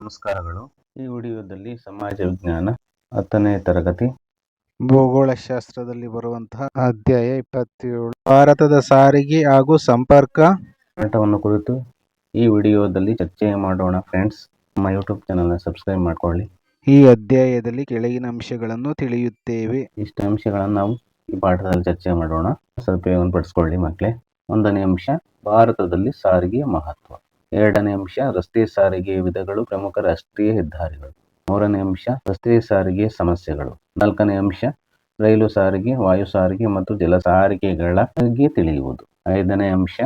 ನಮಸ್ಕಾರಗಳು. ಈ ವಿಡಿಯೋದಲ್ಲಿ ಸಮಾಜ ವಿಜ್ಞಾನ 10ನೇ ತರಗತಿ ಭೂಗೋಳಶಾಸ್ತ್ರದಲ್ಲಿ ಬರುವಂತಹ ಅಧ್ಯಾಯ 27 ಭಾರತದ ಸಾರಿಗೆ ಹಾಗೂ ಸಂಪರ್ಕ ಪಾಠವನ್ನು ಕುರಿತು ಈ ವಿಡಿಯೋದಲ್ಲಿ ಚರ್ಚೆ ಮಾಡೋಣ. ಫ್ರೆಂಡ್ಸ್, ನಮ್ಮ ಯೂಟ್ಯೂಬ್ ಚಾನಲ್ನ ಸಬ್ಸ್ಕ್ರೈಬ್ ಮಾಡ್ಕೊಳ್ಳಿ. ಈ ಅಧ್ಯಾಯದಲ್ಲಿ ಕೆಳಗಿನ ಅಂಶಗಳನ್ನು ತಿಳಿಯುತ್ತೇವೆ. ಇಷ್ಟು ಅಂಶಗಳನ್ನು ನಾವು ಈ ಪಾಠದಲ್ಲಿ ಚರ್ಚೆ ಮಾಡೋಣ. ಸದುಪಯೋಗಪಡಿಸ್ಕೊಳ್ಳಿ ಮಕ್ಕಳೇ. 1ನೇ ಅಂಶ ಭಾರತದಲ್ಲಿ ಸಾರಿಗೆಯ ಮಹತ್ವ. 2ನೇ ಅಂಶ ರಸ್ತೆ ಸಾರಿಗೆ ವಿಧಗಳು, ಪ್ರಮುಖ ರಾಷ್ಟ್ರೀಯ ಹೆದ್ದಾರಿಗಳು. 3ನೇ ಅಂಶ ರಸ್ತೆ ಸಾರಿಗೆ ಸಮಸ್ಯೆಗಳು. 4ನೇ ಅಂಶ ರೈಲು ಸಾರಿಗೆ, ವಾಯು ಸಾರಿಗೆ ಮತ್ತು ಜಲ ಸಾರಿಗೆಗಳ ಬಗ್ಗೆ ತಿಳಿಯುವುದು. 5ನೇ ಅಂಶ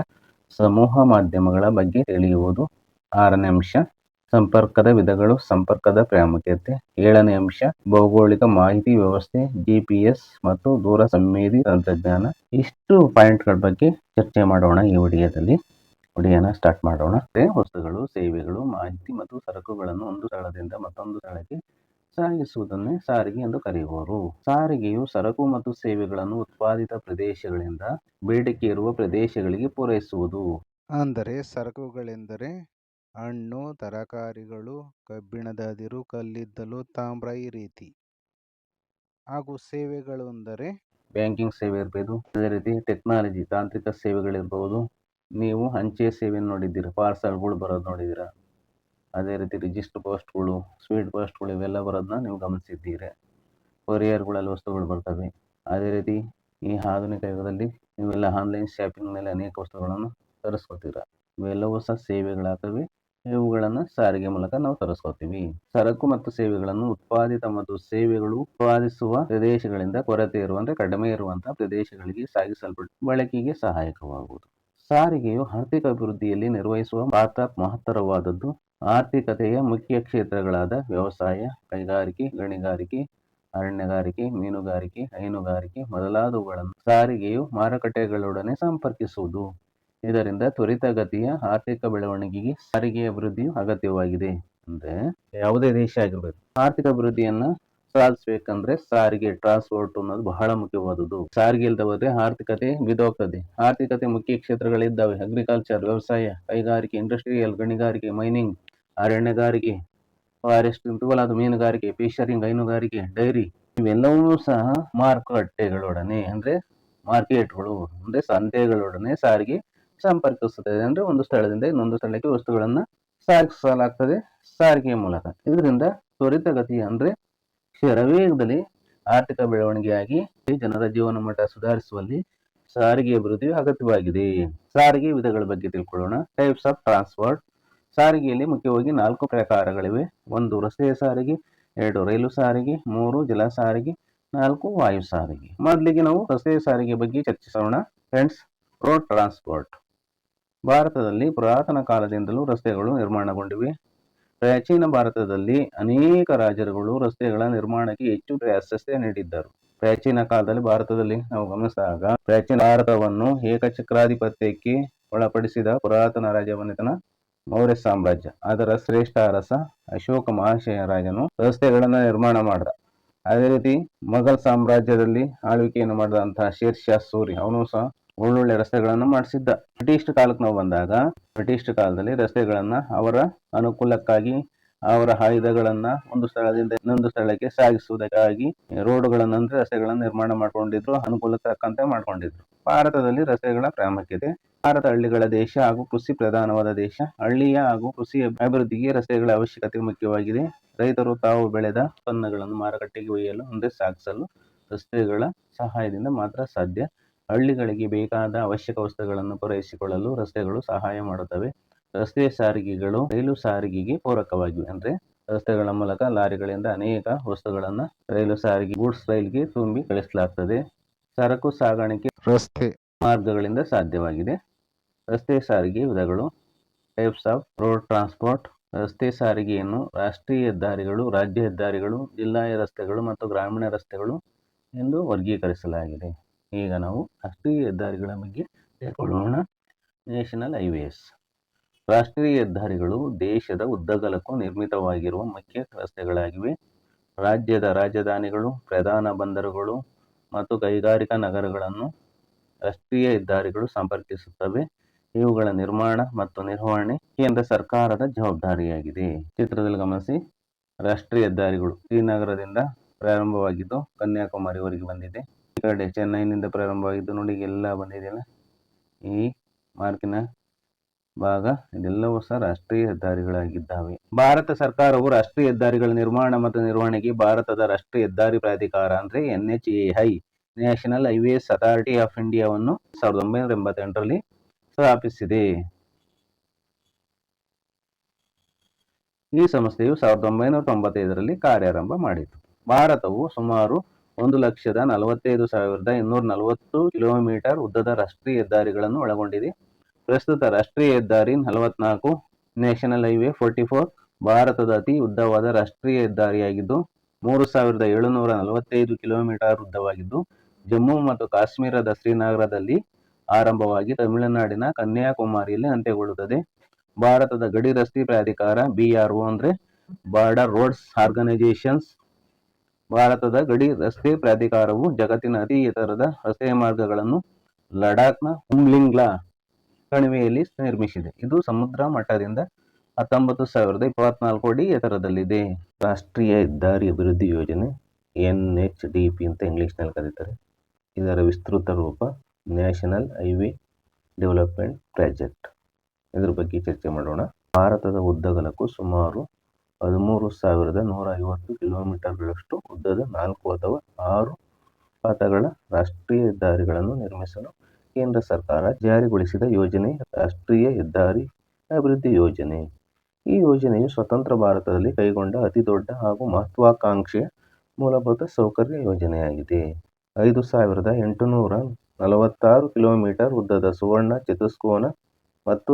ಸಮೂಹ ಮಾಧ್ಯಮಗಳ ಬಗ್ಗೆ ತಿಳಿಯುವುದು. 6ನೇ ಅಂಶ ಸಂಪರ್ಕದ ವಿಧಗಳು, ಸಂಪರ್ಕದ ಪ್ರಾಮುಖ್ಯತೆ. 7ನೇ ಅಂಶ ಭೌಗೋಳಿಕ ಮಾಹಿತಿ ವ್ಯವಸ್ಥೆ, GPS ಮತ್ತು ದೂರ ಸಂವೇದಿ ತಂತ್ರಜ್ಞಾನ. ಇಷ್ಟು ಪಾಯಿಂಟ್ಗಳ ಬಗ್ಗೆ ಚರ್ಚೆ ಮಾಡೋಣ ಈ ವಿಡಿಯೋದಲ್ಲಿ. ವಿಡಿಯೋನ ಸ್ಟಾರ್ಟ್ ಮಾಡೋಣ. ವಸ್ತುಗಳು, ಸೇವೆಗಳು, ಮಾಹಿತಿ ಮತ್ತು ಸರಕುಗಳನ್ನು ಒಂದು ಸ್ಥಳದಿಂದ ಮತ್ತೊಂದು ಸ್ಥಳಕ್ಕೆ ಸಾಗಿಸುವುದನ್ನೇ ಸಾರಿಗೆ ಎಂದು ಕರೆಯುವರು. ಸಾರಿಗೆಯು ಸರಕು ಮತ್ತು ಸೇವೆಗಳನ್ನು ಉತ್ಪಾದಿತ ಪ್ರದೇಶಗಳಿಂದ ಬೇಡಿಕೆ ಇರುವ ಪ್ರದೇಶಗಳಿಗೆ ಪೂರೈಸುವುದು. ಅಂದರೆ ಸರಕುಗಳೆಂದರೆ ಹಣ್ಣು, ತರಕಾರಿಗಳು, ಕಬ್ಬಿಣದ ಅದಿರು, ಕಲ್ಲಿದ್ದಲು, ತಾಮ್ರ ಈ ರೀತಿ. ಹಾಗೂ ಸೇವೆಗಳು ಅಂದರೆ ಬ್ಯಾಂಕಿಂಗ್ ಸೇವೆ ಇರಬಹುದು, ಅದೇ ರೀತಿ ಟೆಕ್ನಾಲಜಿ ತಾಂತ್ರಿಕ ಸೇವೆಗಳಿರ್ಬಹುದು. ನೀವು ಅಂಚೆ ಸೇವೆಯನ್ನು ನೋಡಿದ್ದೀರಾ, ಪಾರ್ಸಲ್ಗಳು ಬರೋದು ನೋಡಿದ್ದೀರಾ. ಅದೇ ರೀತಿ ರಿಜಿಸ್ಟರ್ ಪೋಸ್ಟ್ಗಳು, ಸ್ಪೀಡ್ ಪೋಸ್ಟ್ಗಳು ಇವೆಲ್ಲ ಬರೋದನ್ನ ನೀವು ಗಮನಿಸಿದ್ದೀರಿ. ಕೊರಿಯರ್ಗಳಲ್ಲಿ ವಸ್ತುಗಳು ಬರ್ತವೆ. ಅದೇ ರೀತಿ ಈ ಆಧುನಿಕ ಯುಗದಲ್ಲಿ ನೀವೆಲ್ಲ ಆನ್ಲೈನ್ ಶಾಪಿಂಗ್ ಮೇಲೆ ಅನೇಕ ವಸ್ತುಗಳನ್ನು ತರಿಸ್ಕೊತೀರ. ಇವೆಲ್ಲವೂ ಸಹ ಸೇವೆಗಳಾಗ್ತವೆ. ಇವುಗಳನ್ನು ಸಾರಿಗೆ ಮೂಲಕ ನಾವು ತರಿಸ್ಕೊತೀವಿ. ಸರಕು ಮತ್ತು ಸೇವೆಗಳನ್ನು ಉತ್ಪಾದಿತ ಮತ್ತು ಸೇವೆಗಳು ಉತ್ಪಾದಿಸುವ ಪ್ರದೇಶಗಳಿಂದ ಕೊರತೆ ಇರುವ ಅಂದರೆ ಕಡಿಮೆ ಇರುವಂತಹ ಪ್ರದೇಶಗಳಿಗೆ ಸಾಗಿಸಲ್ಪಟ್ಟು ಬಳಕೆಗೆ ಸಹಾಯಕವಾಗುವುದು. ಸಾರಿಗೆಯು ಆರ್ಥಿಕ ಅಭಿವೃದ್ಧಿಯಲ್ಲಿ ನಿರ್ವಹಿಸುವ ಪಾತ್ರ ಮಹತ್ತರವಾದದ್ದು. ಆರ್ಥಿಕತೆಯ ಮುಖ್ಯ ಕ್ಷೇತ್ರಗಳಾದ ವ್ಯವಸಾಯ, ಕೈಗಾರಿಕೆ, ಗಣಿಗಾರಿಕೆ, ಅರಣ್ಯಗಾರಿಕೆ, ಮೀನುಗಾರಿಕೆ, ಹೈನುಗಾರಿಕೆ ಮೊದಲಾದವುಗಳನ್ನು ಸಾರಿಗೆಯು ಮಾರುಕಟ್ಟೆಗಳೊಡನೆ ಸಂಪರ್ಕಿಸುವುದು. ಇದರಿಂದ ತ್ವರಿತಗತಿಯ ಆರ್ಥಿಕ ಬೆಳವಣಿಗೆಗೆ ಸಾರಿಗೆ ಅಭಿವೃದ್ಧಿಯು ಅಗತ್ಯವಾಗಿದೆ. ಅಂದ್ರೆ ಯಾವುದೇ ದೇಶ ಆಗಿರ್ಬೇಕು, ಆರ್ಥಿಕ ಅಭಿವೃದ್ಧಿಯನ್ನ ಸಾಧಿಸಬೇಕಂದ್ರೆ ಸಾರಿಗೆ, ಟ್ರಾನ್ಸ್ಪೋರ್ಟ್ ಅನ್ನೋದು ಬಹಳ ಮುಖ್ಯವಾದದ್ದು. ಸಾರಿಗೆ ಇಲ್ಲದೆ ಹೋದ್ರೆ ಆರ್ಥಿಕತೆ ಬಿದ್ದೋಗ್ತದೆ. ಆರ್ಥಿಕತೆ ಮುಖ್ಯ ಕ್ಷೇತ್ರಗಳಿದ್ದಾವೆ: ಅಗ್ರಿಕಲ್ಚರ್, ವ್ಯವಸಾಯ, ಕೈಗಾರಿಕೆ, ಇಂಡಸ್ಟ್ರಿಯಲ್, ಗಣಿಗಾರಿಕೆ, ಮೈನಿಂಗ್, ಅರಣ್ಯಗಾರಿಕೆ, ಫಾರೆಸ್ಟ್, ಮೊದಲಾದ ಮೀನುಗಾರಿಕೆ, ಫಿಶರಿಂಗ್, ಹೈನುಗಾರಿಕೆ, ಡೈರಿ ಇವೆಲ್ಲವೂ ಸಹ ಮಾರುಕಟ್ಟೆಗಳೊಡನೆ ಅಂದ್ರೆ ಮಾರ್ಕೆಟ್ಗಳು ಅಂದ್ರೆ ಸಂತೆಗಳೊಡನೆ ಸಾರಿಗೆ ಸಂಪರ್ಕಿಸುತ್ತದೆ. ಅಂದ್ರೆ ಒಂದು ಸ್ಥಳದಿಂದ ಇನ್ನೊಂದು ಸ್ಥಳಕ್ಕೆ ವಸ್ತುಗಳನ್ನ ಸಾಗಿಸಲಾಗ್ತದೆ ಸಾರಿಗೆಯ ಮೂಲಕ. ಇದರಿಂದ ತ್ವರಿತಗತಿ ಅಂದ್ರೆ ಶರವೇಗದಲ್ಲಿ ಆರ್ಥಿಕ ಬೆಳವಣಿಗೆಯಾಗಿ ಜನರ ಜೀವನ ಮಟ್ಟ ಸುಧಾರಿಸುವಲ್ಲಿ ಸಾರಿಗೆ ಅಭಿವೃದ್ಧಿ ಅಗತ್ಯವಾಗಿದೆ. ಸಾರಿಗೆ ವಿಧಗಳ ಬಗ್ಗೆ ತಿಳ್ಕೊಳ್ಳೋಣ. Types of transport. ಸಾರಿಗೆಯಲ್ಲಿ ಮುಖ್ಯವಾಗಿ 4 ಪ್ರಕಾರಗಳಿವೆ. 1 ರಸ್ತೆ ಸಾರಿಗೆ, 2 ರೈಲು ಸಾರಿಗೆ, 3 ಜಲ ಸಾರಿಗೆ, 4 ವಾಯು ಸಾರಿಗೆ. ಮೊದಲಿಗೆ ನಾವು ರಸ್ತೆ ಸಾರಿಗೆ ಬಗ್ಗೆ ಚರ್ಚಿಸೋಣ. Friends, road transport. ಭಾರತದಲ್ಲಿ ಪುರಾತನ ಕಾಲದಿಂದಲೂ ರಸ್ತೆಗಳು ನಿರ್ಮಾಣಗೊಂಡಿವೆ. ಪ್ರಾಚೀನ ಭಾರತದಲ್ಲಿ ಅನೇಕ ರಾಜರುಗಳು ರಸ್ತೆಗಳ ನಿರ್ಮಾಣಕ್ಕೆ ಹೆಚ್ಚು ಪ್ರಾಶಸ್ತ್ಯ ನೀಡಿದ್ದರು. ಪ್ರಾಚೀನ ಕಾಲದಲ್ಲಿ ಭಾರತದಲ್ಲಿ ನಾವು ಗಮನಿಸಿದಾಗ ಪ್ರಾಚೀನ ಭಾರತವನ್ನು ಏಕಚಕ್ರಾಧಿಪತ್ಯಕ್ಕೆ ಒಳಪಡಿಸಿದ ಪುರಾತನ ರಾಜಮನೆತನ ಮೌರ್ಯ ಸಾಮ್ರಾಜ್ಯ. ಅದರ ಶ್ರೇಷ್ಠ ಅರಸ ಅಶೋಕ ಮಹಾಶಯರಾಜನು ರಸ್ತೆಗಳನ್ನ ನಿರ್ಮಾಣ ಮಾಡಿದ. ಅದೇ ರೀತಿ ಮೊಘಲ್ ಸಾಮ್ರಾಜ್ಯದಲ್ಲಿ ಆಳ್ವಿಕೆಯನ್ನು ಮಾಡಿದಂತಹ ಶೇರ್ ಶಾ ಸೂರಿ ಅವನು ಸಹ ಒಳ್ಳೊಳ್ಳೆ ರಸ್ತೆಗಳನ್ನು ಮಾಡಿಸಿದ್ದ. ಬ್ರಿಟಿಷ್ ಕಾಲಕ್ಕೆ ನಾವು ಬಂದಾಗ ಬ್ರಿಟಿಷ್ ಕಾಲದಲ್ಲಿ ರಸ್ತೆಗಳನ್ನ ಅವರ ಅನುಕೂಲಕ್ಕಾಗಿ, ಅವರ ಆಯುಧಗಳನ್ನ ಒಂದು ಸ್ಥಳದಿಂದ ಇನ್ನೊಂದು ಸ್ಥಳಕ್ಕೆ ಸಾಗಿಸುವುದಕ್ಕಾಗಿ ರೋಡ್ಗಳನ್ನ ಅಂದ್ರೆ ರಸ್ತೆಗಳನ್ನ ನಿರ್ಮಾಣ ಮಾಡ್ಕೊಂಡಿದ್ರು, ಅನುಕೂಲಕ್ಕೆ ತಕ್ಕಂತೆ ಮಾಡ್ಕೊಂಡಿದ್ರು. ಭಾರತದಲ್ಲಿ ರಸ್ತೆಗಳ ಪ್ರಾಮುಖ್ಯತೆ. ಭಾರತ ಹಳ್ಳಿಗಳ ದೇಶ ಹಾಗೂ ಕೃಷಿ ಪ್ರಧಾನವಾದ ದೇಶ. ಹಳ್ಳಿಯ ಹಾಗೂ ಕೃಷಿ ಅಭಿವೃದ್ಧಿಗೆ ರಸ್ತೆಗಳ ಅವಶ್ಯಕತೆ ಮುಖ್ಯವಾಗಿದೆ. ರೈತರು ತಾವು ಬೆಳೆದ ಉತ್ಪನ್ನಗಳನ್ನು ಮಾರುಕಟ್ಟೆಗೆ ಒಯ್ಯಲು ಅಂದ್ರೆ ಸಾಗಿಸಲು ರಸ್ತೆಗಳ ಸಹಾಯದಿಂದ ಮಾತ್ರ ಸಾಧ್ಯ. ಹಳ್ಳಿಗಳಿಗೆ ಬೇಕಾದ ಅವಶ್ಯಕ ವಸ್ತುಗಳನ್ನು ಪೂರೈಸಿಕೊಳ್ಳಲು ರಸ್ತೆಗಳು ಸಹಾಯ ಮಾಡುತ್ತವೆ. ರಸ್ತೆ ಸಾರಿಗೆಗಳು ರೈಲು ಸಾರಿಗೆಗೆ ಪೂರಕವಾಗಿವೆ. ಅಂದ್ರೆ ರಸ್ತೆಗಳ ಮೂಲಕ ಲಾರಿಗಳಿಂದ ಅನೇಕ ವಸ್ತುಗಳನ್ನ ರೈಲು ಸಾರಿಗೆ ಗೂಡ್ಸ್ ರೈಲ್ಗೆ ತುಂಬಿ ಕಳಿಸಲಾಗ್ತದೆ. ಸರಕು ಸಾಗಾಣಿಕೆ ರಸ್ತೆ ಮಾರ್ಗಗಳಿಂದ ಸಾಧ್ಯವಾಗಿದೆ. ರಸ್ತೆ ಸಾರಿಗೆ ವಿಧಗಳು. Types of road transport. ರಸ್ತೆ ಸಾರಿಗೆಯನ್ನು ರಾಷ್ಟ್ರೀಯ ಹೆದ್ದಾರಿಗಳು, ರಾಜ್ಯ ಹೆದ್ದಾರಿಗಳು, ಜಿಲ್ಲಾ ರಸ್ತೆಗಳು ಮತ್ತು ಗ್ರಾಮೀಣ ರಸ್ತೆಗಳು ಎಂದು ವರ್ಗೀಕರಿಸಲಾಗಿದೆ. ಈಗ ನಾವು ರಾಷ್ಟ್ರೀಯ ಹೆದ್ದಾರಿಗಳ ಬಗ್ಗೆ ತಿಳ್ಕೊಳ್ಳೋಣ. National highways. ರಾಷ್ಟ್ರೀಯ ಹೆದ್ದಾರಿಗಳು ದೇಶದ ಉದ್ದಗಲಕ್ಕೂ ನಿರ್ಮಿತವಾಗಿರುವ ಮುಖ್ಯ ರಸ್ತೆಗಳಾಗಿವೆ. ರಾಜ್ಯದ ರಾಜಧಾನಿಗಳು, ಪ್ರಧಾನ ಬಂದರುಗಳು ಮತ್ತು ಕೈಗಾರಿಕಾ ನಗರಗಳನ್ನು ರಾಷ್ಟ್ರೀಯ ಹೆದ್ದಾರಿಗಳು ಸಂಪರ್ಕಿಸುತ್ತವೆ. ಇವುಗಳ ನಿರ್ಮಾಣ ಮತ್ತು ನಿರ್ವಹಣೆ ಕೇಂದ್ರ ಸರ್ಕಾರದ ಜವಾಬ್ದಾರಿಯಾಗಿದೆ. ಚಿತ್ರದಲ್ಲಿ ಗಮನಿಸಿ, ರಾಷ್ಟ್ರೀಯ ಹೆದ್ದಾರಿಗಳು ಶ್ರೀನಗರದಿಂದ ಪ್ರಾರಂಭವಾಗಿದ್ದು ಕನ್ಯಾಕುಮಾರಿವರೆಗೆ ಬಂದಿದೆ. ಈ ಕಡೆ ಚೆನ್ನೈನಿಂದ ಪ್ರಾರಂಭವಾಗಿದ್ದು ನೋಡಿ ಎಲ್ಲ ಬಂದಿದೆಯಲ್ಲ, ಈ ಮಾರ್ಕಿನ ಭಾಗ ಇದೆಲ್ಲವೂ ಸಹ ರಾಷ್ಟ್ರೀಯ ಹೆದ್ದಾರಿಗಳಾಗಿದ್ದಾವೆ. ಭಾರತ ಸರ್ಕಾರವು ರಾಷ್ಟ್ರೀಯ ಹೆದ್ದಾರಿಗಳ ನಿರ್ಮಾಣ ಮತ್ತು ನಿರ್ವಹಣೆಗೆ ಭಾರತದ ರಾಷ್ಟ್ರೀಯ ಹೆದ್ದಾರಿ ಪ್ರಾಧಿಕಾರ ಅಂದ್ರೆ NHAI national highways authority of ಇಂಡಿಯಾವನ್ನು 1988ರಲ್ಲಿ ಸ್ಥಾಪಿಸಿದೆ. ಈ ಸಂಸ್ಥೆಯು 1995ರಲ್ಲಿ ಕಾರ್ಯಾರಂಭ ಮಾಡಿತು. ಭಾರತವು ಸುಮಾರು 1,45,240 ಕಿಲೋಮೀಟರ್ ಉದ್ದದ ರಾಷ್ಟ್ರೀಯ ಹೆದ್ದಾರಿಗಳನ್ನು ಒಳಗೊಂಡಿದೆ. ಪ್ರಸ್ತುತ ರಾಷ್ಟ್ರೀಯ ಹೆದ್ದಾರಿ 44 ನ್ಯಾಷನಲ್ ಹೈವೇ 44 ಭಾರತದ ಅತಿ ಉದ್ದವಾದ ರಾಷ್ಟ್ರೀಯ ಹೆದ್ದಾರಿಯಾಗಿದ್ದು 3,745 ಕಿಲೋಮೀಟರ್ ಉದ್ದವಾಗಿದ್ದು ಜಮ್ಮು ಮತ್ತು ಕಾಶ್ಮೀರದ ಶ್ರೀನಗರದಲ್ಲಿ ಆರಂಭವಾಗಿ ತಮಿಳುನಾಡಿನ ಕನ್ಯಾಕುಮಾರಿಯಲ್ಲಿ ಅಂತ್ಯಗೊಳ್ಳುತ್ತದೆ. ಭಾರತದ ಗಡಿ ರಸ್ತೆ ಪ್ರಾಧಿಕಾರ BRO ಅಂದ್ರೆ ಬಾರ್ಡರ್ ರೋಡ್ಸ್ ಆರ್ಗನೈಸೇಷನ್ಸ್. ಭಾರತದ ಗಡಿ ರಸ್ತೆ ಪ್ರಾಧಿಕಾರವು ಜಗತ್ತಿನ ಅತಿ ಎತ್ತರದ ರಸ್ತೆ ಮಾರ್ಗಗಳನ್ನು ಲಡಾಖ್ನ ಉಮ್ಲಿಂಗ್ಲಾ ಕಣಿವೆಯಲ್ಲಿ ನಿರ್ಮಿಸಿದೆ. ಇದು ಸಮುದ್ರ ಮಟ್ಟದಿಂದ 19,024 ಅಡಿ ಎತ್ತರದಲ್ಲಿದೆ. ರಾಷ್ಟ್ರೀಯ ಹೆದ್ದಾರಿ ಅಭಿವೃದ್ಧಿ ಯೋಜನೆ NHDP ಅಂತ ಇಂಗ್ಲಿಷ್ನಲ್ಲಿ ಕರೀತಾರೆ. ಇದರ ವಿಸ್ತೃತ ರೂಪ ನ್ಯಾಷನಲ್ ಹೈವೇ ಡೆವಲಪ್ಮೆಂಟ್ ಪ್ರಾಜೆಕ್ಟ್. ಇದರ ಬಗ್ಗೆ ಚರ್ಚೆ ಮಾಡೋಣ. ಭಾರತದ ಉದ್ದಗಲಕ್ಕೂ ಸುಮಾರು 13,150 ಕಿಲೋಮೀಟರ್ಗಳಷ್ಟು ಉದ್ದದ 4 ಅಥವಾ 6 ಪಥಗಳ ರಾಷ್ಟ್ರೀಯ ಹೆದ್ದಾರಿಗಳನ್ನು ನಿರ್ಮಿಸಲು ಕೇಂದ್ರ ಸರ್ಕಾರ ಜಾರಿಗೊಳಿಸಿದ ಯೋಜನೆ ರಾಷ್ಟ್ರೀಯ ಹೆದ್ದಾರಿ ಅಭಿವೃದ್ಧಿ ಯೋಜನೆ. ಈ ಯೋಜನೆಯು ಸ್ವತಂತ್ರ ಭಾರತದಲ್ಲಿ ಕೈಗೊಂಡ ಅತಿದೊಡ್ಡ ಹಾಗೂ ಮಹತ್ವಾಕಾಂಕ್ಷೆಯ ಮೂಲಭೂತ ಸೌಕರ್ಯ ಯೋಜನೆಯಾಗಿದೆ. 5,846 ಕಿಲೋಮೀಟರ್ ಉದ್ದದ ಸುವರ್ಣ ಚತುಷ್ಕೋನ ಮತ್ತು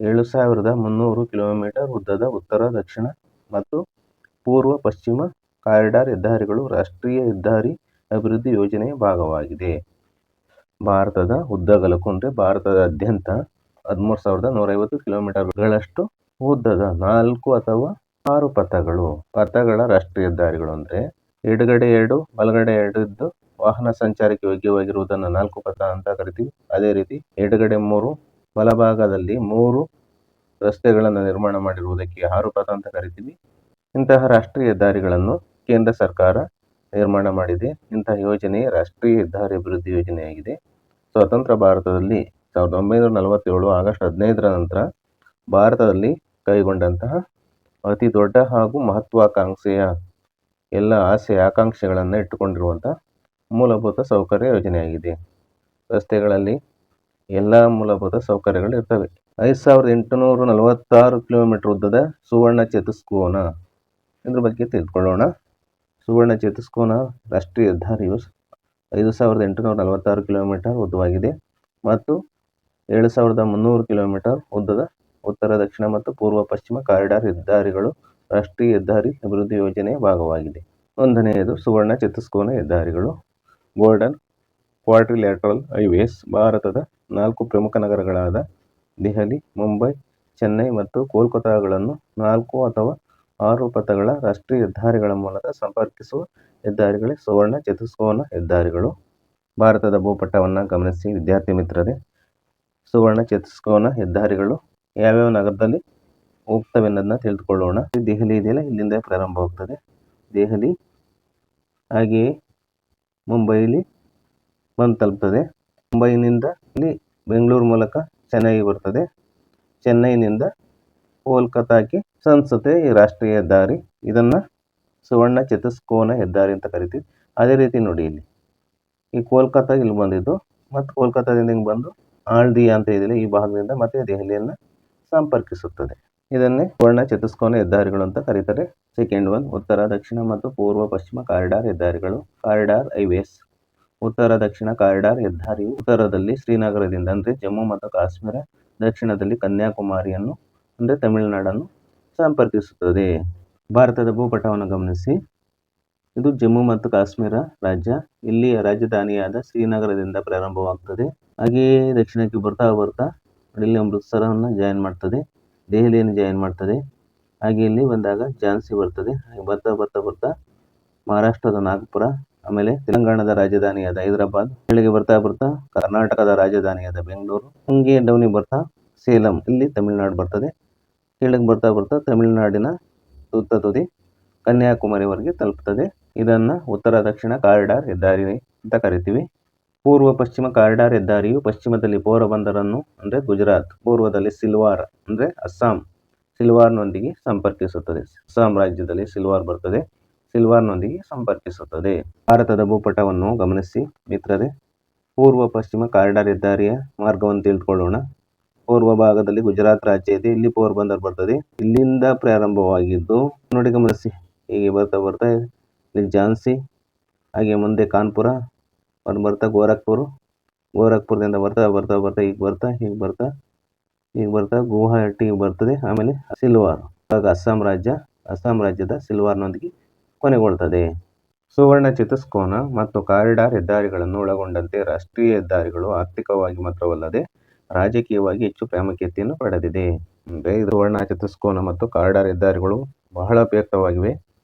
7,300 ಕಿಲೋಮೀಟರ್ ಉದ್ದದ ಉತ್ತರ ದಕ್ಷಿಣ ಮತ್ತು ಪೂರ್ವ ಪಶ್ಚಿಮ ಕಾರಿಡಾರ್ ಹೆದ್ದಾರಿಗಳು ರಾಷ್ಟ್ರೀಯ ಹೆದ್ದಾರಿ ಅಭಿವೃದ್ಧಿ ಯೋಜನೆಯ ಭಾಗವಾಗಿದೆ. ಭಾರತದ ಉದ್ದಗಲಕ್ಕೂ ಅಂದರೆ ಭಾರತದಾದ್ಯಂತ 13,150 ಕಿಲೋಮೀಟರ್ಗಳಷ್ಟು ಉದ್ದದ 4 ಅಥವಾ 6 ಪಥಗಳ ರಾಷ್ಟ್ರೀಯ ಹೆದ್ದಾರಿಗಳು ಅಂದರೆ ಎಡಗಡೆ 2 ಬಲಗಡೆ 2 ಇದ್ದು ವಾಹನ ಸಂಚಾರಕ್ಕೆ ಯೋಗ್ಯವಾಗಿರುವುದನ್ನು 4 ಪಥ ಅಂತ ಕರಿತೀವಿ. ಅದೇ ರೀತಿ ಎಡಗಡೆ 3 ಬಲಭಾಗದಲ್ಲಿ 3 ರಸ್ತೆಗಳನ್ನು ನಿರ್ಮಾಣ ಮಾಡಿರುವುದಕ್ಕೆ 6 ಪಥ ಅಂತ ಕರಿತೀವಿ. ಇಂತಹ ರಾಷ್ಟ್ರೀಯ ಹೆದ್ದಾರಿಗಳನ್ನು ಕೇಂದ್ರ ಸರ್ಕಾರ ನಿರ್ಮಾಣ ಮಾಡಿದೆ. ಇಂತಹ ಯೋಜನೆ ರಾಷ್ಟ್ರೀಯ ಹೆದ್ದಾರಿ ಅಭಿವೃದ್ಧಿ ಯೋಜನೆಯಾಗಿದೆ. ಸ್ವತಂತ್ರ ಭಾರತದಲ್ಲಿ 1947 ಆಗಸ್ಟ್ 15ರ ನಂತರ ಭಾರತದಲ್ಲಿ ಕೈಗೊಂಡಂತಹ ಅತಿ ದೊಡ್ಡ ಹಾಗೂ ಮಹತ್ವಾಕಾಂಕ್ಷೆಯ ಎಲ್ಲ ಆಸೆ ಆಕಾಂಕ್ಷೆಗಳನ್ನು ಇಟ್ಟುಕೊಂಡಿರುವಂತಹ ಮೂಲಭೂತ ಸೌಕರ್ಯ ಯೋಜನೆಯಾಗಿದೆ. ರಸ್ತೆಗಳಲ್ಲಿ ಎಲ್ಲ ಮೂಲಭೂತ ಸೌಕರ್ಯಗಳು ಇರ್ತವೆ. 5,846 ಕಿಲೋಮೀಟರ್ ಉದ್ದದ ಸುವರ್ಣ ಚತುಷ್ಕೋನ ಇದ್ರ ಬಗ್ಗೆ ತಿಳ್ಕೊಳ್ಳೋಣ. ಸುವರ್ಣ ಚತುಷ್ಕೋನ ರಾಷ್ಟ್ರೀಯ ಹೆದ್ದಾರಿಯು 5,846 ಕಿಲೋಮೀಟರ್ ಉದ್ದವಾಗಿದೆ ಮತ್ತು 7,300 ಕಿಲೋಮೀಟರ್ ಉದ್ದದ ಉತ್ತರ ದಕ್ಷಿಣ ಮತ್ತು ಪೂರ್ವ ಪಶ್ಚಿಮ ಕಾರಿಡಾರ್ ಹೆದ್ದಾರಿಗಳು ರಾಷ್ಟ್ರೀಯ ಹೆದ್ದಾರಿ ಅಭಿವೃದ್ಧಿ ಯೋಜನೆಯ ಭಾಗವಾಗಿದೆ. 1ನೇದು ಸುವರ್ಣ ಚತುಷ್ಕೋನ ಹೆದ್ದಾರಿಗಳು. ಗೋಲ್ಡನ್ ಕ್ವಾಡ್ರಿಲ್ಯಾಟರಲ್ ಹೈವೇಸ್ ಭಾರತದ 4 ಪ್ರಮುಖ ನಗರಗಳಾದ ದೆಹಲಿ, ಮುಂಬೈ, ಚೆನ್ನೈ ಮತ್ತು ಕೋಲ್ಕತ್ತಾಗಳನ್ನು 4 ಅಥವಾ 6 ಪಥಗಳ ರಾಷ್ಟ್ರೀಯ ಹೆದ್ದಾರಿಗಳ ಮೂಲಕ ಸಂಪರ್ಕಿಸುವ ಹೆದ್ದಾರಿಗಳೇ ಸುವರ್ಣ ಚತುಷ್ಕೋನ ಹೆದ್ದಾರಿಗಳು. ಭಾರತದ ಭೂಪಟವನ್ನು ಗಮನಿಸಿ ವಿದ್ಯಾರ್ಥಿ ಮಿತ್ರರೇ. ಸುವರ್ಣ ಚತುಷ್ಕೋನ ಹೆದ್ದಾರಿಗಳು ಯಾವ್ಯಾವ ನಗರದಲ್ಲಿ ಹೋಗ್ತವೆ ಅನ್ನೋದನ್ನ ತಿಳಿದುಕೊಳ್ಳೋಣ. ದೆಹಲಿ ಇದೆಯಲ್ಲ, ಇಲ್ಲಿಂದ ಪ್ರಾರಂಭವಾಗ್ತದೆ ದೆಹಲಿ. ಹಾಗೆಯೇ ಮುಂಬೈಲಿ ಬಂದು ತಲುಪ್ತದೆ. ಮುಂಬೈನಿಂದ ಇಲ್ಲಿ ಬೆಂಗಳೂರು ಮೂಲಕ ಚೆನ್ನೈಗೆ ಬರ್ತದೆ. ಚೆನ್ನೈನಿಂದ ಕೋಲ್ಕತ್ತಾಕ್ಕೆ ಸಂಚುತ್ತೆ ಈ ರಾಷ್ಟ್ರೀಯ ಹೆದ್ದಾರಿ. ಇದನ್ನು ಸುವರ್ಣ ಚತುಷ್ಕೋನ ಹೆದ್ದಾರಿ ಅಂತ ಕರಿತೀವಿ. ಅದೇ ರೀತಿ ನೋಡಿ ಇಲ್ಲಿ ಈ ಕೋಲ್ಕತ್ತಾ ಇಲ್ಲಿ ಬಂದಿದ್ದು ಮತ್ತು ಕೋಲ್ಕತ್ತಾದಿಂದ ಹಿಂಗೆ ಬಂದು ಆಳ್ದಿಯಾ ಅಂತ ಇದೆಯಲ್ಲ ಈ ಭಾಗದಿಂದ ಮತ್ತೆ ದೆಹಲಿಯನ್ನು ಸಂಪರ್ಕಿಸುತ್ತದೆ. ಇದನ್ನೇ ಸುವರ್ಣ ಚತುಷ್ಕೋನ ಹೆದ್ದಾರಿಗಳು ಅಂತ ಕರೀತಾರೆ. ಸೆಕೆಂಡ್ ಒನ್ ಉತ್ತರ ದಕ್ಷಿಣ ಮತ್ತು ಪೂರ್ವ ಪಶ್ಚಿಮ ಕಾರಿಡಾರ್ ಹೆದ್ದಾರಿಗಳು, ಕಾರಿಡಾರ್ ಹೈವೇಸ್. ಉತ್ತರ ದಕ್ಷಿಣ ಕಾರಿಡಾರ್ ಹೆದ್ದಾರಿಯು ಉತ್ತರದಲ್ಲಿ ಶ್ರೀನಗರದಿಂದ ಅಂದರೆ ಜಮ್ಮು ಮತ್ತು ಕಾಶ್ಮೀರ, ದಕ್ಷಿಣದಲ್ಲಿ ಕನ್ಯಾಕುಮಾರಿಯನ್ನು ಅಂದರೆ ತಮಿಳುನಾಡನ್ನು ಸಂಪರ್ಕಿಸುತ್ತದೆ. ಭಾರತದ ಭೂಪಟವನ್ನು ಗಮನಿಸಿ. ಇದು ಜಮ್ಮು ಮತ್ತು ಕಾಶ್ಮೀರ ರಾಜ್ಯ. ಇಲ್ಲಿಯ ರಾಜಧಾನಿಯಾದ ಶ್ರೀನಗರದಿಂದ ಪ್ರಾರಂಭವಾಗ್ತದೆ. ಹಾಗೆಯೇ ದಕ್ಷಿಣಕ್ಕೆ ಬರ್ತಾ ಬರ್ತಾ ಇಲ್ಲಿ ಅಮೃತ್ಸರವನ್ನು ಜಾಯಿನ್ ಮಾಡ್ತದೆ, ದೆಹಲಿಯನ್ನು ಜಾಯಿನ್ ಮಾಡ್ತದೆ. ಹಾಗೆ ಇಲ್ಲಿ ಬಂದಾಗ ಝಾನ್ಸಿ ಬರ್ತದೆ. ಹಾಗೆ ಬರ್ತಾ ಬರ್ತಾ ಬರ್ತಾ ಮಹಾರಾಷ್ಟ್ರದ ನಾಗ್ಪುರ, ಆಮೇಲೆ ತೆಲಂಗಾಣದ ರಾಜಧಾನಿಯಾದ ಹೈದರಾಬಾದ್, ಕೆಳಗೆ ಬರ್ತಾ ಬರ್ತಾ ಕರ್ನಾಟಕದ ರಾಜಧಾನಿಯಾದ ಬೆಂಗಳೂರು, ಹಂಗೆ ಡೌನಿಗೆ ಬರ್ತಾ ಸೇಲಂ, ಇಲ್ಲಿ ತಮಿಳುನಾಡು ಬರ್ತದೆ. ಕೆಳಗೆ ಬರ್ತಾ ಬರ್ತಾ ತಮಿಳುನಾಡಿನ ತುತ್ತ ತುದಿ ಕನ್ಯಾಕುಮಾರಿವರೆಗೆ ತಲುಪ್ತದೆ. ಇದನ್ನ ಉತ್ತರ ದಕ್ಷಿಣ ಕಾರಿಡಾರ್ ಹೆದ್ದಾರಿ ಅಂತ ಕರಿತೀವಿ. ಪೂರ್ವ ಪಶ್ಚಿಮ ಕಾರಿಡಾರ್ ಹೆದ್ದಾರಿಯು ಪಶ್ಚಿಮದಲ್ಲಿ ಪೋರಬಂದರನ್ನು ಅಂದರೆ ಗುಜರಾತ್, ಪೂರ್ವದಲ್ಲಿ ಸಿಲ್ವಾರ್ ಅಂದರೆ ಅಸ್ಸಾಂ, ಸಿಲ್ವಾರ್ನೊಂದಿಗೆ ಸಂಪರ್ಕಿಸುತ್ತದೆ. ಅಸ್ಸಾಂ ರಾಜ್ಯದಲ್ಲಿ ಸಿಲ್ವಾರ್ ಬರ್ತದೆ, ಸಿಲ್ವಾರ್ನೊಂದಿಗೆ ಸಂಪರ್ಕಿಸುತ್ತದೆ. ಭಾರತದ ಭೂಪಟವನ್ನು ಗಮನಿಸಿ ಮಿತ್ರರೇ. ಪೂರ್ವ ಪಶ್ಚಿಮ ಕಾರಿಡಾರ್ ಹೆದ್ದಾರಿಯ ಮಾರ್ಗವನ್ನು ತಿಳಿದುಕೊಳ್ಳೋಣ. ಪೂರ್ವ ಭಾಗದಲ್ಲಿ ಗುಜರಾತ್ ರಾಜ್ಯ ಇದೆ, ಇಲ್ಲಿ ಪೋರ್ಬಂದರ್ ಬರ್ತದೆ. ಇಲ್ಲಿಂದ ಪ್ರಾರಂಭವಾಗಿದ್ದು ನೋಡಿ ಗಮನಿಸಿ, ಹೀಗೆ ಬರ್ತಾ ಬರ್ತಾ ಇಲ್ಲಿ ಝಾನ್ಸಿ, ಹಾಗೆ ಮುಂದೆ ಕಾನ್ಪುರ, ಬರ್ತಾ ಗೋರಖ್ಪುರದಿಂದ ಬರ್ತಾ ಬರ್ತಾ ಬರ್ತಾ ಹೀಗೆ ಬರ್ತಾ ಗುವಾಹಟಿಗೆ ಬರ್ತದೆ. ಆಮೇಲೆ ಸಿಲ್ವಾರ್, ಆಗ ಅಸ್ಸಾಂ ರಾಜ್ಯದ ಸಿಲ್ವಾರ್ನೊಂದಿಗೆ ಕೊನೆಗೊಳ್ತದೆ. ಸುವರ್ಣ ಚತುಷ್ಕೋನ ಮತ್ತು ಕಾರಿಡಾರ್ ಹೆದ್ದಾರಿಗಳನ್ನು ಒಳಗೊಂಡಂತೆ ರಾಷ್ಟ್ರೀಯ ಹೆದ್ದಾರಿಗಳು ಆರ್ಥಿಕವಾಗಿ ಮಾತ್ರವಲ್ಲದೆ ರಾಜಕೀಯವಾಗಿ ಹೆಚ್ಚು ಪ್ರಾಮುಖ್ಯತೆಯನ್ನು ಪಡೆದಿದೆ. ಅಂದರೆ ಸುವರ್ಣ ಚತುಷ್ಕೋನ ಮತ್ತು ಕಾರಿಡಾರ್ ಹೆದ್ದಾರಿಗಳು ಬಹಳ ಉಪಯುಕ್ತವಾಗಿವೆ.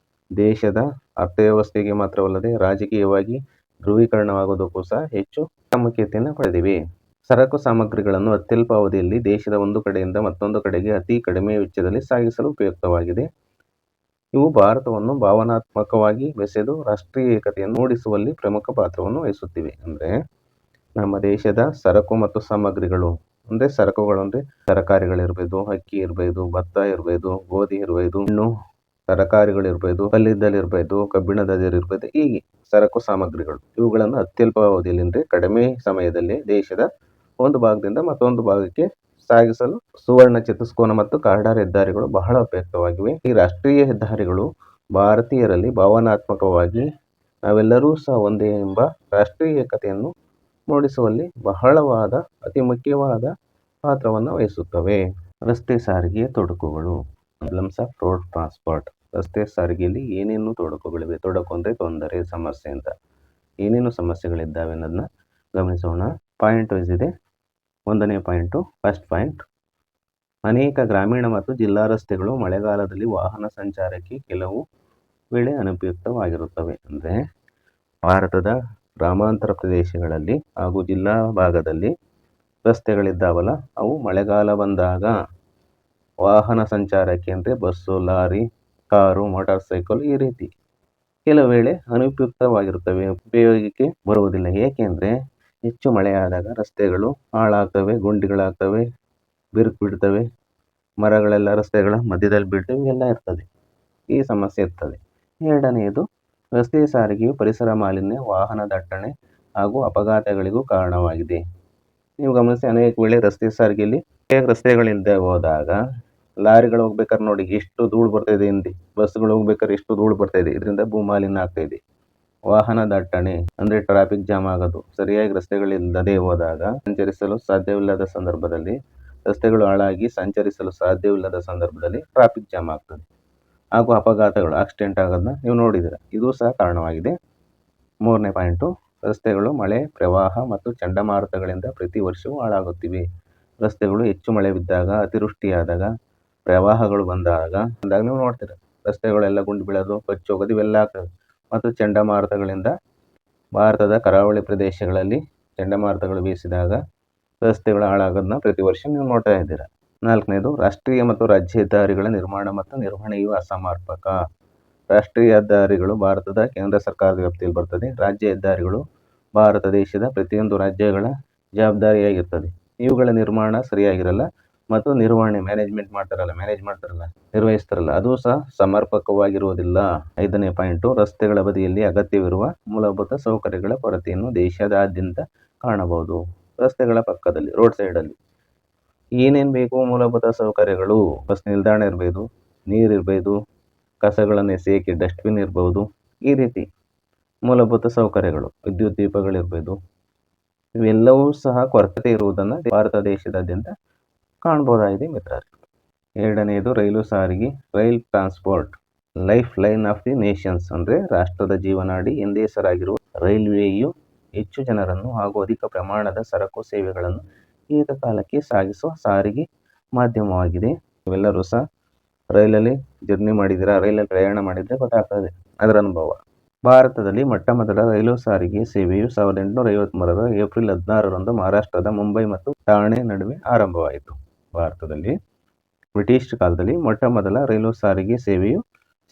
ದೇಶದ ಅರ್ಥವ್ಯವಸ್ಥೆಗೆ ಮಾತ್ರವಲ್ಲದೆ ರಾಜಕೀಯವಾಗಿ ಧ್ರುವೀಕರಣವಾಗುವುದಕ್ಕೂ ಸಹ ಹೆಚ್ಚು ಪ್ರಾಮುಖ್ಯತೆಯನ್ನು ಪಡೆದಿವೆ. ಸರಕು ಸಾಮಗ್ರಿಗಳನ್ನು ಅತ್ಯಲ್ಪ ಅವಧಿಯಲ್ಲಿ ದೇಶದ ಒಂದು ಕಡೆಯಿಂದ ಮತ್ತೊಂದು ಕಡೆಗೆ ಅತಿ ಕಡಿಮೆ ವೆಚ್ಚದಲ್ಲಿ ಸಾಗಿಸಲು ಉಪಯುಕ್ತವಾಗಿದೆ. ಇವು ಭಾರತವನ್ನು ಭಾವನಾತ್ಮಕವಾಗಿ ಬೆಸೆದು ರಾಷ್ಟ್ರೀಯ ಏಕತೆಯನ್ನು ಮೂಡಿಸುವಲ್ಲಿ ಪ್ರಮುಖ ಪಾತ್ರವನ್ನು ವಹಿಸುತ್ತಿವೆ. ಅಂದರೆ ನಮ್ಮ ದೇಶದ ಸರಕು ಮತ್ತು ಸಾಮಗ್ರಿಗಳು ಅಂದರೆ ಸರಕುಗಳು ಅಂದರೆ ತರಕಾರಿಗಳಿರ್ಬೋದು, ಅಕ್ಕಿ ಇರ್ಬೋದು, ಭತ್ತ ಇರ್ಬೋದು, ಗೋಧಿ ಇರ್ಬೋದು, ಹಣ್ಣು ತರಕಾರಿಗಳಿರ್ಬೋದು, ಕಲ್ಲಿದ್ದಲಿರ್ಬೋದು, ಕಬ್ಬಿಣದದಿರ್ಬೋದು, ಹೀಗೆ ಸರಕು ಸಾಮಗ್ರಿಗಳು ಇವುಗಳನ್ನು ಅತ್ಯಲ್ಪ ಅವಧಿಯಲ್ಲಿ ಅಂದರೆ ಕಡಿಮೆ ಸಮಯದಲ್ಲಿ ದೇಶದ ಒಂದು ಭಾಗದಿಂದ ಮತ್ತೊಂದು ಭಾಗಕ್ಕೆ ಸಾಗಿಸಲು ಸುವರ್ಣ ಚತುಷ್ಕೋನ ಮತ್ತು ಕಾರಿಡಾರ್ ಹೆದ್ದಾರಿಗಳು ಬಹಳ ಉಪಯುಕ್ತವಾಗಿವೆ. ಈ ರಾಷ್ಟ್ರೀಯ ಹೆದ್ದಾರಿಗಳು ಭಾರತೀಯರಲ್ಲಿ ಭಾವನಾತ್ಮಕವಾಗಿ ನಾವೆಲ್ಲರೂ ಸಹ ಒಂದೇ ಎಂಬ ರಾಷ್ಟ್ರೀಯ ಏಕತೆಯನ್ನು ಮೂಡಿಸುವಲ್ಲಿ ಬಹಳವಾದ ಅತಿ ಮುಖ್ಯವಾದ ಪಾತ್ರವನ್ನು ವಹಿಸುತ್ತವೆ. ರಸ್ತೆ ಸಾರಿಗೆಯ ತೊಡಕುಗಳು, ಪ್ರಾಬ್ಲಮ್ಸ್ ಆಫ್ ರೋಡ್ ಟ್ರಾನ್ಸ್ಪೋರ್ಟ್. ರಸ್ತೆ ಸಾರಿಗೆಯಲ್ಲಿ ಏನೇನು ತೊಡಕುಗಳಿವೆ? ತೊಡಕು ಅಂದರೆ ತೊಂದರೆ, ಸಮಸ್ಯೆ ಅಂತ. ಏನೇನು ಸಮಸ್ಯೆಗಳಿದ್ದಾವೆ ಅನ್ನೋದನ್ನ ಗಮನಿಸೋಣ. ಪಾಯಿಂಟ್ ವೈಸ್ ಇದೆ. 1ನೇ ಪಾಯಿಂಟು, ಫಸ್ಟ್ ಪಾಯಿಂಟ್, ಅನೇಕ ಗ್ರಾಮೀಣ ಮತ್ತು ಜಿಲ್ಲಾ ರಸ್ತೆಗಳು ಮಳೆಗಾಲದಲ್ಲಿ ವಾಹನ ಸಂಚಾರಕ್ಕೆ ಕೆಲವು ವೇಳೆ ಅನುಪಯುಕ್ತವಾಗಿರುತ್ತವೆ. ಅಂದರೆ ಭಾರತದ ಗ್ರಾಮಾಂತರ ಪ್ರದೇಶಗಳಲ್ಲಿ ಹಾಗೂ ಜಿಲ್ಲಾ ಭಾಗದಲ್ಲಿ ರಸ್ತೆಗಳಿದ್ದಾವಲ್ಲ, ಅವು ಮಳೆಗಾಲ ಬಂದಾಗ ವಾಹನ ಸಂಚಾರಕ್ಕೆ ಅಂದರೆ bus, lorry, car, motor cycle ಈ ರೀತಿ ಕೆಲವು ವೇಳೆ ಅನುಪಯುಕ್ತವಾಗಿರುತ್ತವೆ, ಉಪಯೋಗಕ್ಕೆ ಬರುವುದಿಲ್ಲ. ಏಕೆಂದರೆ ಹೆಚ್ಚು ಮಳೆಯಾದಾಗ ರಸ್ತೆಗಳು ಹಾಳಾಗ್ತವೆ, ಗುಂಡಿಗಳಾಗ್ತವೆ, ಬಿರುಕು ಬಿಡ್ತವೆ, ಮರಗಳೆಲ್ಲ ರಸ್ತೆಗಳ ಮಧ್ಯದಲ್ಲಿ ಬೀಳ್ತವೆ, ಇವೆಲ್ಲ ಇರ್ತದೆ. ಈ ಸಮಸ್ಯೆ ಇರ್ತದೆ. 2ನೇದು, ರಸ್ತೆ ಸಾರಿಗೆಯು ಪರಿಸರ ಮಾಲಿನ್ಯ, ವಾಹನ ದಟ್ಟಣೆ ಹಾಗೂ ಅಪಘಾತಗಳಿಗೂ ಕಾರಣವಾಗಿದೆ. ನೀವು ಗಮನಿಸಿ, ಅನೇಕ ವೇಳೆ ರಸ್ತೆ ಸಾರಿಗೆಯಲ್ಲಿ ರಸ್ತೆಗಳಿಲ್ಲದೆ ಹೋದಾಗ ಲಾರಿಗಳು ಹೋಗ್ಬೇಕಾದ್ರೆ ನೋಡಿ ಎಷ್ಟು ಧೂಳು ಬರ್ತಾಯಿದೆ, ಹಿಂದೆ ಬಸ್ಗಳು ಹೋಗ್ಬೇಕಾದ್ರೆ ಎಷ್ಟು ಧೂಳು ಬರ್ತಾಯಿದೆ. ಇದರಿಂದ ಭೂಮಾಲಿನ್ಯ ಆಗ್ತಾಯಿದೆ. ವಾಹನ ದಟ್ಟಣೆ ಅಂದರೆ ಟ್ರಾಫಿಕ್ ಜಾಮ್ ಆಗೋದು. ಸರಿಯಾಗಿ ರಸ್ತೆಗಳಿಲ್ಲದೆ ಹೋದಾಗ ಸಂಚರಿಸಲು ಸಾಧ್ಯವಿಲ್ಲದ ಸಂದರ್ಭದಲ್ಲಿ, ರಸ್ತೆಗಳು ಹಾಳಾಗಿ ಸಂಚರಿಸಲು ಸಾಧ್ಯವಿಲ್ಲದ ಸಂದರ್ಭದಲ್ಲಿ ಟ್ರಾಫಿಕ್ ಜಾಮ್ ಆಗ್ತದೆ. ಹಾಗೂ ಅಪಘಾತಗಳು, ಆಕ್ಸಿಡೆಂಟ್ ಆಗೋದನ್ನ ನೀವು ನೋಡಿದ್ದೀರ. ಇದು ಸಹ ಕಾರಣವಾಗಿದೆ. 3ನೇ ಪಾಯಿಂಟು, ರಸ್ತೆಗಳು ಮಳೆ, ಪ್ರವಾಹ ಮತ್ತು ಚಂಡಮಾರುತಗಳಿಂದ ಪ್ರತಿ ವರ್ಷವೂ ಹಾಳಾಗುತ್ತಿವೆ. ರಸ್ತೆಗಳು ಹೆಚ್ಚು ಮಳೆ ಬಿದ್ದಾಗ, ಅತಿವೃಷ್ಟಿಯಾದಾಗ, ಪ್ರವಾಹಗಳು ಬಂದಾಗ ನೀವು ನೋಡ್ತೀರ ರಸ್ತೆಗಳೆಲ್ಲ ಗುಂಡು ಬೀಳೋದು, ಕೊಚ್ಚಿ ಹೋಗೋದು ಇವೆಲ್ಲ ಆಗ್ತದೆ. ಮತ್ತು ಚಂಡಮಾರುತಗಳಿಂದ ಭಾರತದ ಕರಾವಳಿ ಪ್ರದೇಶಗಳಲ್ಲಿ ಚಂಡಮಾರುತಗಳು ಬೀಸಿದಾಗ ರಸ್ತೆಗಳು ಹಾಳಾಗೋದನ್ನ ಪ್ರತಿ ವರ್ಷ ನೀವು ನೋಡ್ತಾ ಇದ್ದೀರಾ. 4ನೇದು, ರಾಷ್ಟ್ರೀಯ ಮತ್ತು ರಾಜ್ಯ ಹೆದ್ದಾರಿಗಳ ನಿರ್ಮಾಣ ಮತ್ತು ನಿರ್ವಹಣೆಯು ಅಸಮರ್ಪಕ. ರಾಷ್ಟ್ರೀಯ ಹೆದ್ದಾರಿಗಳು ಭಾರತದ ಕೇಂದ್ರ ಸರ್ಕಾರದ ವ್ಯಾಪ್ತಿಯಲ್ಲಿ ಬರ್ತದೆ. ರಾಜ್ಯ ಹೆದ್ದಾರಿಗಳು ಭಾರತ ದೇಶದ ಪ್ರತಿಯೊಂದು ರಾಜ್ಯಗಳ ಜವಾಬ್ದಾರಿಯಾಗಿರ್ತದೆ. ಇವುಗಳ ನಿರ್ಮಾಣ ಸರಿಯಾಗಿರಲ್ಲ ಮತ್ತು ನಿರ್ವಹಣೆ ನಿರ್ವಹಿಸ್ತಾರಲ್ಲ, ಅದು ಸಹ ಸಮರ್ಪಕವಾಗಿರುವುದಿಲ್ಲ. 5ನೇ ಪಾಯಿಂಟು, ರಸ್ತೆಗಳ ಬದಿಯಲ್ಲಿ ಅಗತ್ಯವಿರುವ ಮೂಲಭೂತ ಸೌಕರ್ಯಗಳ ಕೊರತೆಯನ್ನು ದೇಶದಾದ್ಯಂತ ಕಾಣಬಹುದು. ರಸ್ತೆಗಳ ಪಕ್ಕದಲ್ಲಿ, ರೋಡ್ ಸೈಡಲ್ಲಿ ಏನೇನು ಬೇಕು ಮೂಲಭೂತ ಸೌಕರ್ಯಗಳು, ಬಸ್ ನಿಲ್ದಾಣ ಇರಬಹುದು, ನೀರಿರ್ಬೋದು, ಕಸಗಳನ್ನು ಎಸೆಯೋಕ್ಕೆ ಡಸ್ಟ್ಬಿನ್ ಇರ್ಬೋದು, ಈ ರೀತಿ ಮೂಲಭೂತ ಸೌಕರ್ಯಗಳು, ವಿದ್ಯುತ್ ದೀಪಗಳಿರ್ಬೋದು, ಇವೆಲ್ಲವೂ ಸಹ ಕೊರತೆ ಇರುವುದನ್ನು ಭಾರತ ದೇಶದಾದ್ಯಂತ ಕಾಣ್ಬೋದಾಗಿದೆ ಮಿತ್ರರೇ. 2ನೇದು, ರೈಲು ಸಾರಿಗೆ, rail transport life line of the Nations. ಅಂದರೆ ರಾಷ್ಟ್ರದ ಜೀವನಾಡಿ ಎಂದೇ ಹೆಸರಾಗಿರುವ ರೈಲ್ವೆಯು ಹೆಚ್ಚು ಜನರನ್ನು ಹಾಗೂ ಅಧಿಕ ಪ್ರಮಾಣದ ಸರಕು ಸೇವೆಗಳನ್ನು ಏಕಕಾಲಕ್ಕೆ ಸಾಗಿಸುವ ಸಾರಿಗೆ ಮಾಧ್ಯಮವಾಗಿದೆ. ಇವೆಲ್ಲರೂ ಸಹ ರೈಲಲ್ಲಿ ಜರ್ನಿ ಮಾಡಿದ್ದೀರಾ, ರೈಲಲ್ಲಿ ಪ್ರಯಾಣ ಮಾಡಿದರೆ ಗೊತ್ತಾಗ್ತದೆ ಅದರ ಅನುಭವ. ಭಾರತದಲ್ಲಿ ಮೊಟ್ಟಮೊದಲ ರೈಲು ಸಾರಿಗೆ ಸೇವೆಯು 1853ರ ಏಪ್ರಿಲ್ 16ರಂದು ಮಹಾರಾಷ್ಟ್ರದ ಮುಂಬೈ ಮತ್ತು ಠಾಣೆ ನಡುವೆ ಆರಂಭವಾಯಿತು. ಭಾರತದಲ್ಲಿ ಬ್ರಿಟಿಷ್ ಕಾಲದಲ್ಲಿ ಮೊಟ್ಟಮೊದಲ ರೈಲು ಸಾರಿಗೆ ಸೇವೆಯು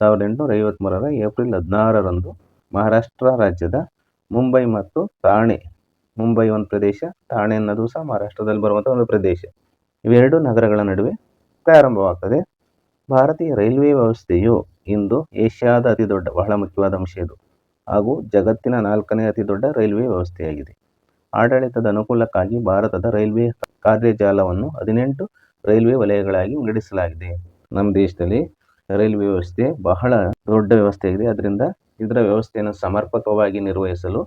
1853ರ ಏಪ್ರಿಲ್ 16ರಂದು ಮಹಾರಾಷ್ಟ್ರ ರಾಜ್ಯದ ಮುಂಬೈ ಮತ್ತು ಠಾಣೆ, ಮುಂಬೈ ಒಂದು ಪ್ರದೇಶ, ಠಾಣೆ ಅನ್ನೋದು ಸಹ ಮಹಾರಾಷ್ಟ್ರದಲ್ಲಿ ಬರುವಂಥ ಒಂದು ಪ್ರದೇಶ, ಇವೆರಡು ನಗರಗಳ ನಡುವೆ ಪ್ರಾರಂಭವಾಗ್ತದೆ. ಭಾರತೀಯ ರೈಲ್ವೆ ವ್ಯವಸ್ಥೆಯು ಇಂದು ಏಷ್ಯಾದ ಅತಿದೊಡ್ಡ, ಬಹಳ ಮುಖ್ಯವಾದ ಅಂಶ ಇದು, ಹಾಗೂ ಜಗತ್ತಿನ 4ನೇ ಅತಿ ದೊಡ್ಡ ರೈಲ್ವೆ ವ್ಯವಸ್ಥೆಯಾಗಿದೆ. ಆಡಳಿತದ ಅನುಕೂಲಕ್ಕಾಗಿ ಭಾರತದ ರೈಲ್ವೆ ಕಾರ್ಯಜಾಲವನ್ನು 18 ರೈಲ್ವೆ ವಲಯಗಳಾಗಿ ವಿಂಗಡಿಸಲಾಗಿದೆ. ನಮ್ಮ ದೇಶದಲ್ಲಿ ರೈಲ್ವೆ ವ್ಯವಸ್ಥೆ ಬಹಳ ದೊಡ್ಡ ವ್ಯವಸ್ಥೆಯಾಗಿದೆ. ಅದರಿಂದ ಇದರ ವ್ಯವಸ್ಥೆಯನ್ನು ಸಮರ್ಪಕವಾಗಿ ನಿರ್ವಹಿಸಲು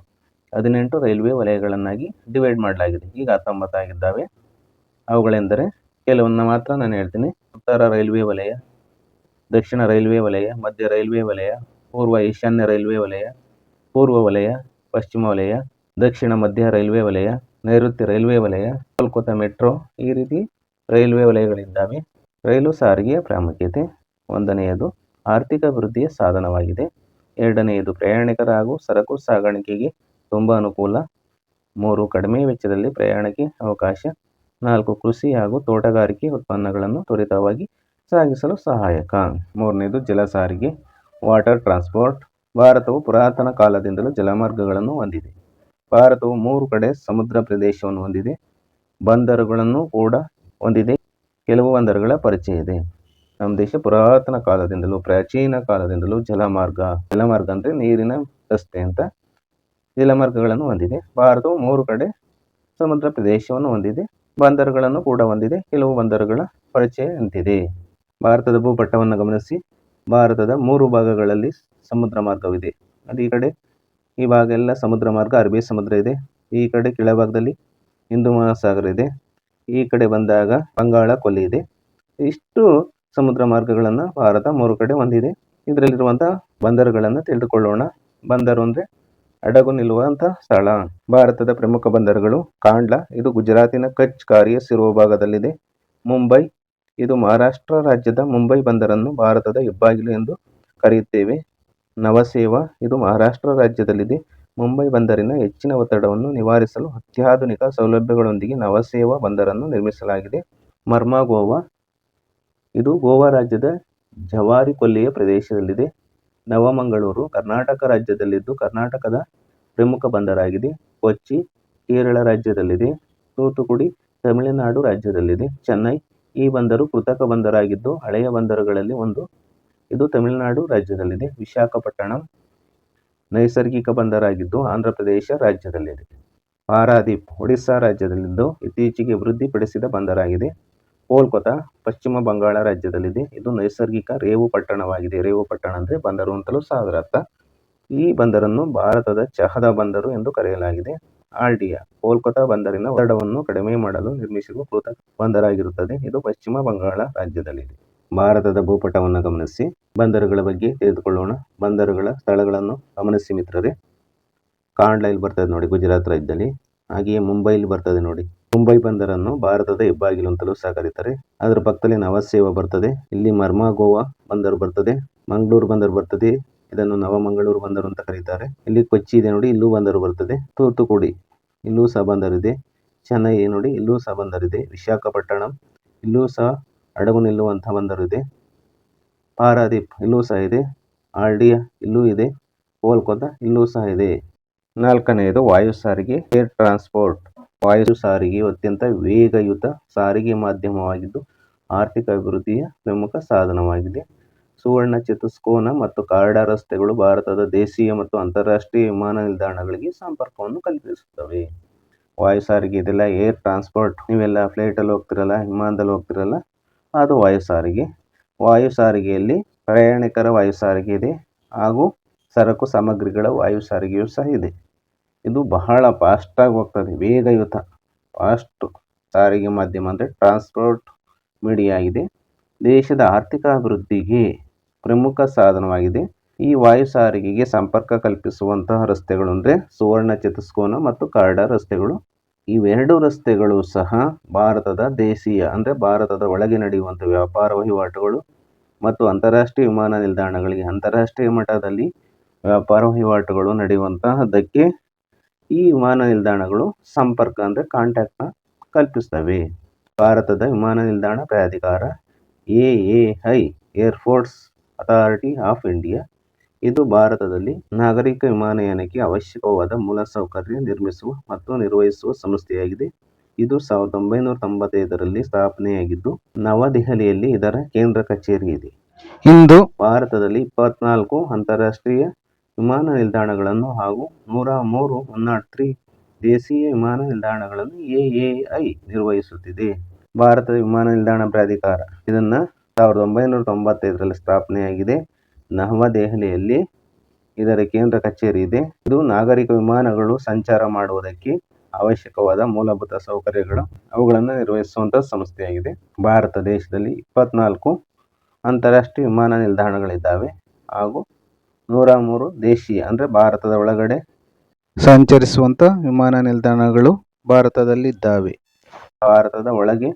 18 ರೈಲ್ವೆ ವಲಯಗಳನ್ನಾಗಿ ಡಿವೈಡ್ ಮಾಡಲಾಗಿದೆ. ಈಗ 19 ಆಗಿದ್ದಾವೆ. ಅವುಗಳೆಂದರೆ, ಕೆಲವನ್ನ ಮಾತ್ರ ನಾನು ಹೇಳ್ತೀನಿ. ಉತ್ತರ ರೈಲ್ವೆ ವಲಯ, ದಕ್ಷಿಣ ರೈಲ್ವೆ ವಲಯ, ಮಧ್ಯ ರೈಲ್ವೆ ವಲಯ, ಪೂರ್ವ ಈಶಾನ್ಯ ರೈಲ್ವೆ ವಲಯ, ಪೂರ್ವ ವಲಯ, ಪಶ್ಚಿಮ ವಲಯ, ದಕ್ಷಿಣ ಮಧ್ಯ ರೈಲ್ವೆ ವಲಯ, ನೈಋತ್ಯ ರೈಲ್ವೆ ವಲಯ, ಕೋಲ್ಕತ್ತಾ ಮೆಟ್ರೋ, ಈ ರೀತಿ ರೈಲ್ವೆ ವಲಯಗಳಿದ್ದಾವೆ. ರೈಲು ಸಾರಿಗೆಯ ಪ್ರಾಮುಖ್ಯತೆ: 1ನೇಯದು ಆರ್ಥಿಕ ಅಭಿವೃದ್ಧಿಯ ಸಾಧನವಾಗಿದೆ. 2ನೇಯದು ಪ್ರಯಾಣಿಕರ ಹಾಗೂ ಸರಕು ಸಾಗಾಣಿಕೆಗೆ ತುಂಬ ಅನುಕೂಲ. 3 ಕಡಿಮೆ ವೆಚ್ಚದಲ್ಲಿ ಪ್ರಯಾಣಕ್ಕೆ ಅವಕಾಶ. 4 ಕೃಷಿ ಹಾಗೂ ತೋಟಗಾರಿಕೆ ಉತ್ಪನ್ನಗಳನ್ನು ತ್ವರಿತವಾಗಿ ಸಾಗಿಸಲು ಸಹಾಯಕ. 3ನೇದು ಜಲ ಸಾರಿಗೆ, ವಾಟರ್ ಟ್ರಾನ್ಸ್ಪೋರ್ಟ್. ಭಾರತವು ಪುರಾತನ ಕಾಲದಿಂದಲೂ ಜಲಮಾರ್ಗಗಳನ್ನು ಹೊಂದಿದೆ. ಭಾರತವು 3 ಕಡೆ ಸಮುದ್ರ ಪ್ರದೇಶವನ್ನು ಹೊಂದಿದೆ. ಬಂದರುಗಳನ್ನು ಕೂಡ ಹೊಂದಿದೆ. ಕೆಲವು ಬಂದರುಗಳ ಪರಿಚಯ ಇದೆ. ನಮ್ಮ ದೇಶ ಪುರಾತನ ಕಾಲದಿಂದಲೂ, ಪ್ರಾಚೀನ ಕಾಲದಿಂದಲೂ ಜಲಮಾರ್ಗ ಅಂದರೆ ನೀರಿನ ರಸ್ತೆ ಅಂತ, ಜಲಮಾರ್ಗಗಳನ್ನು ಹೊಂದಿದೆ. ಭಾರತವು 3 ಕಡೆ ಸಮುದ್ರ ಪ್ರದೇಶವನ್ನು ಹೊಂದಿದೆ. ಬಂದರುಗಳನ್ನು ಕೂಡ ಹೊಂದಿದೆ. ಕೆಲವು ಬಂದರುಗಳ ಪರಿಚಯ ನಿಂತಿದೆ. ಭಾರತದ ಭೂಪಟವನ್ನು ಗಮನಿಸಿ. ಭಾರತದ 3 ಭಾಗಗಳಲ್ಲಿ ಸಮುದ್ರ ಮಾರ್ಗವಿದೆ. ಅದು ಈ ಭಾಗ ಎಲ್ಲ ಸಮುದ್ರ ಮಾರ್ಗ, ಅರಬ್ಬಿ ಸಮುದ್ರ ಇದೆ. ಈ ಕಡೆ ಕೆಳಭಾಗದಲ್ಲಿ ಹಿಂದೂ ಮಹಾಸಾಗರ ಇದೆ. ಈ ಕಡೆ ಬಂದಾಗ ಬಂಗಾಳ ಕೊಲ್ಲಿ ಇದೆ. ಇಷ್ಟು ಸಮುದ್ರ ಮಾರ್ಗಗಳನ್ನು ಭಾರತ 3 ಕಡೆ ಹೊಂದಿದೆ. ಇದರಲ್ಲಿರುವಂತಹ ಬಂದರುಗಳನ್ನು ತಿಳಿದುಕೊಳ್ಳೋಣ. ಬಂದರು ಅಂದರೆ ಹಡಗು ನಿಲ್ಲುವಂಥ ಸ್ಥಳ. ಭಾರತದ ಪ್ರಮುಖ ಬಂದರುಗಳು: ಕಾಂಡ್ಲಾ, ಇದು ಗುಜರಾತಿನ ಕಚ್ ಕಾರ್ಯ ಶಿರುವ ಭಾಗದಲ್ಲಿದೆ. ಮುಂಬೈ, ಇದು ಮಹಾರಾಷ್ಟ್ರ ರಾಜ್ಯದ ಮುಂಬೈ ಬಂದರನ್ನು ಭಾರತದ ಹೆಬ್ಬಾಗಿಲು ಎಂದು ಕರೆಯುತ್ತೇವೆ. ನವಸೇವಾ, ಇದು ಮಹಾರಾಷ್ಟ್ರ ರಾಜ್ಯದಲ್ಲಿದೆ. ಮುಂಬೈ ಬಂದರಿನ ಹೆಚ್ಚಿನ ಒತ್ತಡವನ್ನು ನಿವಾರಿಸಲು ಅತ್ಯಾಧುನಿಕ ಸೌಲಭ್ಯಗಳೊಂದಿಗೆ ನವಸೇವಾ ಬಂದರನ್ನು ನಿರ್ಮಿಸಲಾಗಿದೆ. ಮರ್ಮಾಗೋವಾ, ಇದು ಗೋವಾ ರಾಜ್ಯದ ಜವಾರಿ ಕೊಲ್ಲಿಯ ಪ್ರದೇಶದಲ್ಲಿದೆ. ನವಮಂಗಳೂರು, ಕರ್ನಾಟಕ ರಾಜ್ಯದಲ್ಲಿದ್ದು ಕರ್ನಾಟಕದ ಪ್ರಮುಖ ಬಂದರಾಗಿದೆ. ಕೊಚ್ಚಿ, ಕೇರಳ ರಾಜ್ಯದಲ್ಲಿದೆ. ತೂತುಕುಡಿ, ತಮಿಳುನಾಡು ರಾಜ್ಯದಲ್ಲಿದೆ. ಚೆನ್ನೈ, ಈ ಬಂದರು ಕೃತಕ ಬಂದರಾಗಿದ್ದು ಹಳೆಯ ಬಂದರುಗಳಲ್ಲಿ ಒಂದು. ಇದು ತಮಿಳುನಾಡು ರಾಜ್ಯದಲ್ಲಿದೆ. ವಿಶಾಖಪಟ್ಟಣಂ, ನೈಸರ್ಗಿಕ ಬಂದರಾಗಿದ್ದು ಆಂಧ್ರಪ್ರದೇಶ ರಾಜ್ಯದಲ್ಲಿದೆ. ಪಾರಾದೀಪ್, ಒಡಿಶಾ ರಾಜ್ಯದಲ್ಲಿದ್ದು ಇತ್ತೀಚೆಗೆ ಅಭಿವೃದ್ಧಿಪಡಿಸಿದ ಬಂದರಾಗಿದೆ. ಕೋಲ್ಕತ್ತಾ, ಪಶ್ಚಿಮ ಬಂಗಾಳ ರಾಜ್ಯದಲ್ಲಿದೆ. ಇದು ನೈಸರ್ಗಿಕ ರೇವು ಪಟ್ಟಣವಾಗಿದೆ. ರೇವು ಪಟ್ಟಣ ಅಂದರೆ ಬಂದರು ಅಂತಲೂ ಸಹ ಅದರ ಅರ್ಥ. ಈ ಬಂದರನ್ನು ಭಾರತದ ಚಹದ ಬಂದರು ಎಂದು ಕರೆಯಲಾಗಿದೆ. ಆಲ್ಡಿಯಾ, ಕೋಲ್ಕತ್ತಾ ಬಂದರಿನ ಒತ್ತಡವನ್ನು ಕಡಿಮೆ ಮಾಡಲು ನಿರ್ಮಿಸಿರುವ ಕೃತಕ ಬಂದರಾಗಿರುತ್ತದೆ. ಇದು ಪಶ್ಚಿಮ ಬಂಗಾಳ ರಾಜ್ಯದಲ್ಲಿದೆ. ಭಾರತದ ಭೂಪಟವನ್ನು ಗಮನಿಸಿ. ಬಂದರುಗಳ ಬಗ್ಗೆ ತಿಳಿದುಕೊಳ್ಳೋಣ. ಬಂದರುಗಳ ಸ್ಥಳಗಳನ್ನು ಗಮನಿಸಿ ಮಿತ್ರರೇ. ಕಾಂಡ್ಲಾ ಇಲ್ಲಿ ಬರ್ತದೆ ನೋಡಿ, ಗುಜರಾತ್ ರಾಜ್ಯದಲ್ಲಿ. ಹಾಗೆಯೇ ಮುಂಬೈಲಿ ಬರ್ತದೆ ನೋಡಿ. ಮುಂಬೈ ಬಂದರನ್ನು ಭಾರತದ ಹೆಬ್ಬಾಗಿಲು ಅಂತಲೂ ಸಹ ಕರೀತಾರೆ. ಅದರ ಪಕ್ಕದಲ್ಲಿ ನವಸೇವಾ ಬರ್ತದೆ. ಇಲ್ಲಿ ಮರ್ಮಾಗೋವಾ ಬಂದರು ಬರ್ತದೆ. ಮಂಗಳೂರು ಬಂದರು ಬರ್ತದೆ. ಇದನ್ನು ನವಮಂಗಳೂರು ಬಂದರು ಅಂತ ಕರೀತಾರೆ. ಇಲ್ಲಿ ಕೊಚ್ಚಿ ಇದೆ ನೋಡಿ, ಇಲ್ಲೂ ಬಂದರು ಬರ್ತದೆ. ತೂತುಕುಡಿ, ಇಲ್ಲೂ ಸಹ ಬಂದರಿದೆ. ಚೆನ್ನೈ ನೋಡಿ, ಇಲ್ಲೂ ಸಹ ಬಂದರಿದೆ. ವಿಶಾಖಪಟ್ಟಣಂ, ಇಲ್ಲೂ ಸಹ ಹಡಗು ನಿಲ್ಲುವಂಥ ಬಂದರು ಇದೆ. ಪಾರಾದೀಪ್, ಇಲ್ಲೂ ಸಹ ಇದೆ. ಆಲ್ಡಿಯಾ, ಇಲ್ಲೂ ಇದೆ. ಕೋಲ್ಕತ್ತಾ, ಇಲ್ಲೂ ಸಹ ಇದೆ. 4ನೇದು ವಾಯು ಸಾರಿಗೆ, ಏರ್ ಟ್ರಾನ್ಸ್ಪೋರ್ಟ್. ವಾಯು ಸಾರಿಗೆಯು ಅತ್ಯಂತ ವೇಗಯುತ ಸಾರಿಗೆ ಮಾಧ್ಯಮವಾಗಿದ್ದು ಆರ್ಥಿಕ ಅಭಿವೃದ್ಧಿಯ ಪ್ರಮುಖ ಸಾಧನವಾಗಿದೆ. ಸುವರ್ಣ ಚತುಷ್ಕೋನ ಮತ್ತು ಕಾರಿಡಾರ್ ರಸ್ತೆಗಳು ಭಾರತದ ದೇಶೀಯ ಮತ್ತು ಅಂತಾರಾಷ್ಟ್ರೀಯ ವಿಮಾನ ನಿಲ್ದಾಣಗಳಿಗೆ ಸಂಪರ್ಕವನ್ನು ಕಲ್ಪಿಸುತ್ತವೆ. ವಾಯು ಸಾರಿಗೆ ಇದೆಲ್ಲ ಏರ್ ಟ್ರಾನ್ಸ್ಪೋರ್ಟ್. ನೀವೆಲ್ಲ ಫ್ಲೈಟಲ್ಲಿ ಹೋಗ್ತಿರಲ್ಲ, ವಿಮಾನದಲ್ಲಿ ಹೋಗ್ತಿರಲ್ಲ, ಅದು ವಾಯು ಸಾರಿಗೆ. ವಾಯು ಸಾರಿಗೆಯಲ್ಲಿ ಪ್ರಯಾಣಿಕರ ವಾಯು ಸಾರಿಗೆ ಇದೆ ಹಾಗೂ ಸರಕು ಸಾಮಗ್ರಿಗಳ ವಾಯು ಸಾರಿಗೆಯೂ ಸಹ ಇದೆ. ಇದು ಬಹಳ ಫಾಸ್ಟಾಗಿ ಹೋಗ್ತದೆ, ವೇಗಯುತ ಫಾಸ್ಟ್ ಸಾರಿಗೆ ಮಾಧ್ಯಮ ಅಂದರೆ ಟ್ರಾನ್ಸ್ಪೋರ್ಟ್ ಮೀಡಿಯಾ ಆಗಿದೆ. ದೇಶದ ಆರ್ಥಿಕ ಅಭಿವೃದ್ಧಿಗೆ ಪ್ರಮುಖ ಸಾಧನವಾಗಿದೆ. ಈ ವಾಯು ಸಾರಿಗೆಗೆ ಸಂಪರ್ಕ ಕಲ್ಪಿಸುವಂತಹ ರಸ್ತೆಗಳು ಅಂದರೆ ಸುವರ್ಣ ಚತುಷ್ಕೋನ ಮತ್ತು ಕಾರಿಡಾರ್ ರಸ್ತೆಗಳು. ಇವೆರಡು ರಸ್ತೆಗಳು ಸಹ ಭಾರತದ ದೇಶೀಯ ಅಂದರೆ ಭಾರತದ ಒಳಗೆ ನಡೆಯುವಂಥ ವ್ಯಾಪಾರ ವಹಿವಾಟುಗಳು ಮತ್ತು ಅಂತಾರಾಷ್ಟ್ರೀಯ ವಿಮಾನ ನಿಲ್ದಾಣಗಳಿಗೆ ಅಂತಾರಾಷ್ಟ್ರೀಯ ಮಟ್ಟದಲ್ಲಿ ವ್ಯಾಪಾರ ವಹಿವಾಟುಗಳು ನಡೆಯುವಂತಹದ್ದಕ್ಕೆ ಈ ವಿಮಾನ ನಿಲ್ದಾಣಗಳು ಸಂಪರ್ಕ ಅಂದರೆ ಕಾಂಟ್ಯಾಕ್ಟ್ನ ಕಲ್ಪಿಸ್ತವೆ. ಭಾರತದ ವಿಮಾನ ನಿಲ್ದಾಣ ಪ್ರಾಧಿಕಾರ AAI air force authority of India ಇದು ಭಾರತದಲ್ಲಿ ನಾಗರಿಕ ವಿಮಾನಯಾನಕ್ಕೆ ಅವಶ್ಯಕವಾದ ಮೂಲಸೌಕರ್ಯ ನಿರ್ಮಿಸುವ ಮತ್ತು ನಿರ್ವಹಿಸುವ ಸಂಸ್ಥೆಯಾಗಿದೆ. ಇದು 1995ರಲ್ಲಿ ಸ್ಥಾಪನೆಯಾಗಿದ್ದು ನವದೆಹಲಿಯಲ್ಲಿ ಇದರ ಕೇಂದ್ರ ಕಚೇರಿ ಇದೆ. ಇಂದು ಭಾರತದಲ್ಲಿ 24 ಅಂತಾರಾಷ್ಟ್ರೀಯ ವಿಮಾನ ನಿಲ್ದಾಣಗಳನ್ನು ಹಾಗೂ 103 103 ದೇಶೀಯ ವಿಮಾನ ನಿಲ್ದಾಣಗಳನ್ನು AAI ನಿರ್ವಹಿಸುತ್ತಿದೆ. ಭಾರತದ ವಿಮಾನ ನಿಲ್ದಾಣ ಪ್ರಾಧಿಕಾರ ಇದನ್ನು 1995ರಲ್ಲಿ ಸ್ಥಾಪನೆಯಾಗಿದೆ. ನವದೆಹಲಿಯಲ್ಲಿ ಇದರ ಕೇಂದ್ರ ಕಚೇರಿ ಇದೆ. ಇದು ನಾಗರಿಕ ವಿಮಾನಗಳು ಸಂಚಾರ ಮಾಡುವುದಕ್ಕೆ ಅವಶ್ಯಕವಾದ ಮೂಲಭೂತ ಸೌಕರ್ಯಗಳು ಅವುಗಳನ್ನು ನಿರ್ವಹಿಸುವಂತಹ ಸಂಸ್ಥೆಯಾಗಿದೆ. ಭಾರತ ದೇಶದಲ್ಲಿ 24 ಅಂತಾರಾಷ್ಟ್ರೀಯ ವಿಮಾನ ನಿಲ್ದಾಣಗಳಿದ್ದಾವೆ ಹಾಗೂ 103 ದೇಶೀಯ ಅಂದರೆ ಭಾರತದ ಒಳಗಡೆ ಸಂಚರಿಸುವಂಥ ವಿಮಾನ ನಿಲ್ದಾಣಗಳು ಭಾರತದಲ್ಲಿದ್ದಾವೆ. ಭಾರತದ ಒಳಗೆ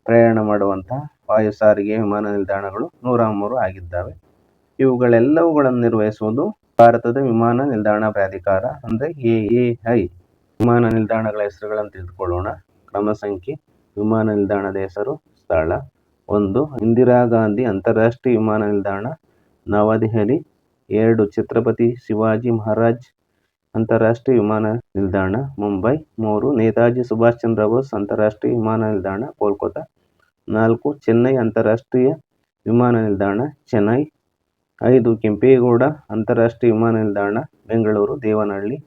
ಪ್ರಯಾಣ ಮಾಡುವಂತಹ ವಾಯು ಸಾರಿಗೆ ವಿಮಾನ ನಿಲ್ದಾಣಗಳು 103 ಆಗಿದ್ದಾವೆ. ಇವುಗಳೆಲ್ಲವುಗಳನ್ನು ನಿರ್ವಹಿಸುವುದು ಭಾರತದ ವಿಮಾನ ನಿಲ್ದಾಣ ಪ್ರಾಧಿಕಾರ ಅಂದರೆ AAI. ವಿಮಾನ ನಿಲ್ದಾಣಗಳ ಹೆಸರುಗಳನ್ನು ತಿಳಿದುಕೊಳ್ಳೋಣ. ಕ್ರಮ ಸಂಖ್ಯೆ: ವಿಮಾನ ನಿಲ್ದಾಣದ ಹೆಸರು, ಸ್ಥಳ: 1 ಇಂದಿರಾ ಗಾಂಧಿ ಅಂತಾರಾಷ್ಟ್ರೀಯ ವಿಮಾನ ನಿಲ್ದಾಣ, ನವದೆಹಲಿ. 2 ಛತ್ರಪತಿ ಶಿವಾಜಿ ಮಹಾರಾಜ್ ಅಂತಾರಾಷ್ಟ್ರೀಯ ವಿಮಾನ ನಿಲ್ದಾಣ, ಮುಂಬೈ. 3 ನೇತಾಜಿ ಸುಭಾಷ್ ಚಂದ್ರ ಬೋಸ್ ಅಂತಾರಾಷ್ಟ್ರೀಯ ವಿಮಾನ ನಿಲ್ದಾಣ, ಕೋಲ್ಕತ್ತಾ. 4 ಚೆನ್ನೈ ಅಂತಾರಾಷ್ಟ್ರೀಯ ವಿಮಾನ ನಿಲ್ದಾಣ, ಚೆನ್ನೈ. 5 ಕೆಂಪೇಗೌಡ ಅಂತಾರಾಷ್ಟ್ರೀಯ ವಿಮಾನ ನಿಲ್ದಾಣ, ಬೆಂಗಳೂರು, ದೇವನಹಳ್ಳಿ.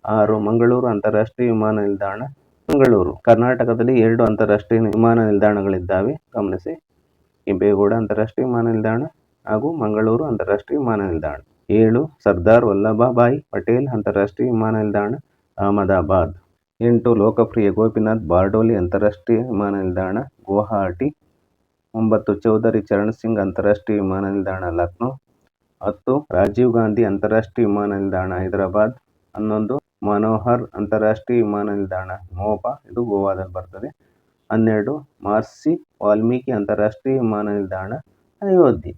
6 ಮಂಗಳೂರು ಅಂತಾರಾಷ್ಟ್ರೀಯ ವಿಮಾನ ನಿಲ್ದಾಣ, ಮಂಗಳೂರು. ಕರ್ನಾಟಕದಲ್ಲಿ 2 ಅಂತಾರಾಷ್ಟ್ರೀಯ ವಿಮಾನ ನಿಲ್ದಾಣಗಳಿದ್ದಾವೆ, ಗಮನಿಸಿ. ಕೆಂಪೇಗೌಡ ಅಂತಾರಾಷ್ಟ್ರೀಯ ವಿಮಾನ ನಿಲ್ದಾಣ ಹಾಗೂ ಮಂಗಳೂರು ಅಂತಾರಾಷ್ಟ್ರೀಯ ವಿಮಾನ ನಿಲ್ದಾಣ. 7 ಸರ್ದಾರ್ ವಲ್ಲಭಭಾಯಿ ಪಟೇಲ್ ಅಂತಾರಾಷ್ಟ್ರೀಯ ವಿಮಾನ ನಿಲ್ದಾಣ, ಅಹಮದಾಬಾದ್. 8 ಲೋಕಪ್ರಿಯ ಗೋಪಿನಾಥ್ ಬಾರ್ಡೋಲಿ ಅಂತಾರಾಷ್ಟ್ರೀಯ ವಿಮಾನ ನಿಲ್ದಾಣ, ಗುವಾಹಟಿ. 9 ಚೌಧರಿ ಚರಣ್ ಸಿಂಗ್ ಅಂತಾರಾಷ್ಟ್ರೀಯ ವಿಮಾನ ನಿಲ್ದಾಣ, ಲಕ್ನೋ. 10 ರಾಜೀವ್ ಗಾಂಧಿ ಅಂತಾರಾಷ್ಟ್ರೀಯ ವಿಮಾನ ನಿಲ್ದಾಣ, ಹೈದರಾಬಾದ್. 11 ಮನೋಹರ್ ಅಂತಾರಾಷ್ಟ್ರೀಯ ವಿಮಾನ ನಿಲ್ದಾಣ, ಮೋಪಾ, ಇದು ಗೋವಾದಲ್ಲಿ ಬರ್ತದೆ. 12 ಮಹರ್ಷಿ ವಾಲ್ಮೀಕಿ ಅಂತಾರಾಷ್ಟ್ರೀಯ ವಿಮಾನ ನಿಲ್ದಾಣ, ಅಯೋಧ್ಯೆ.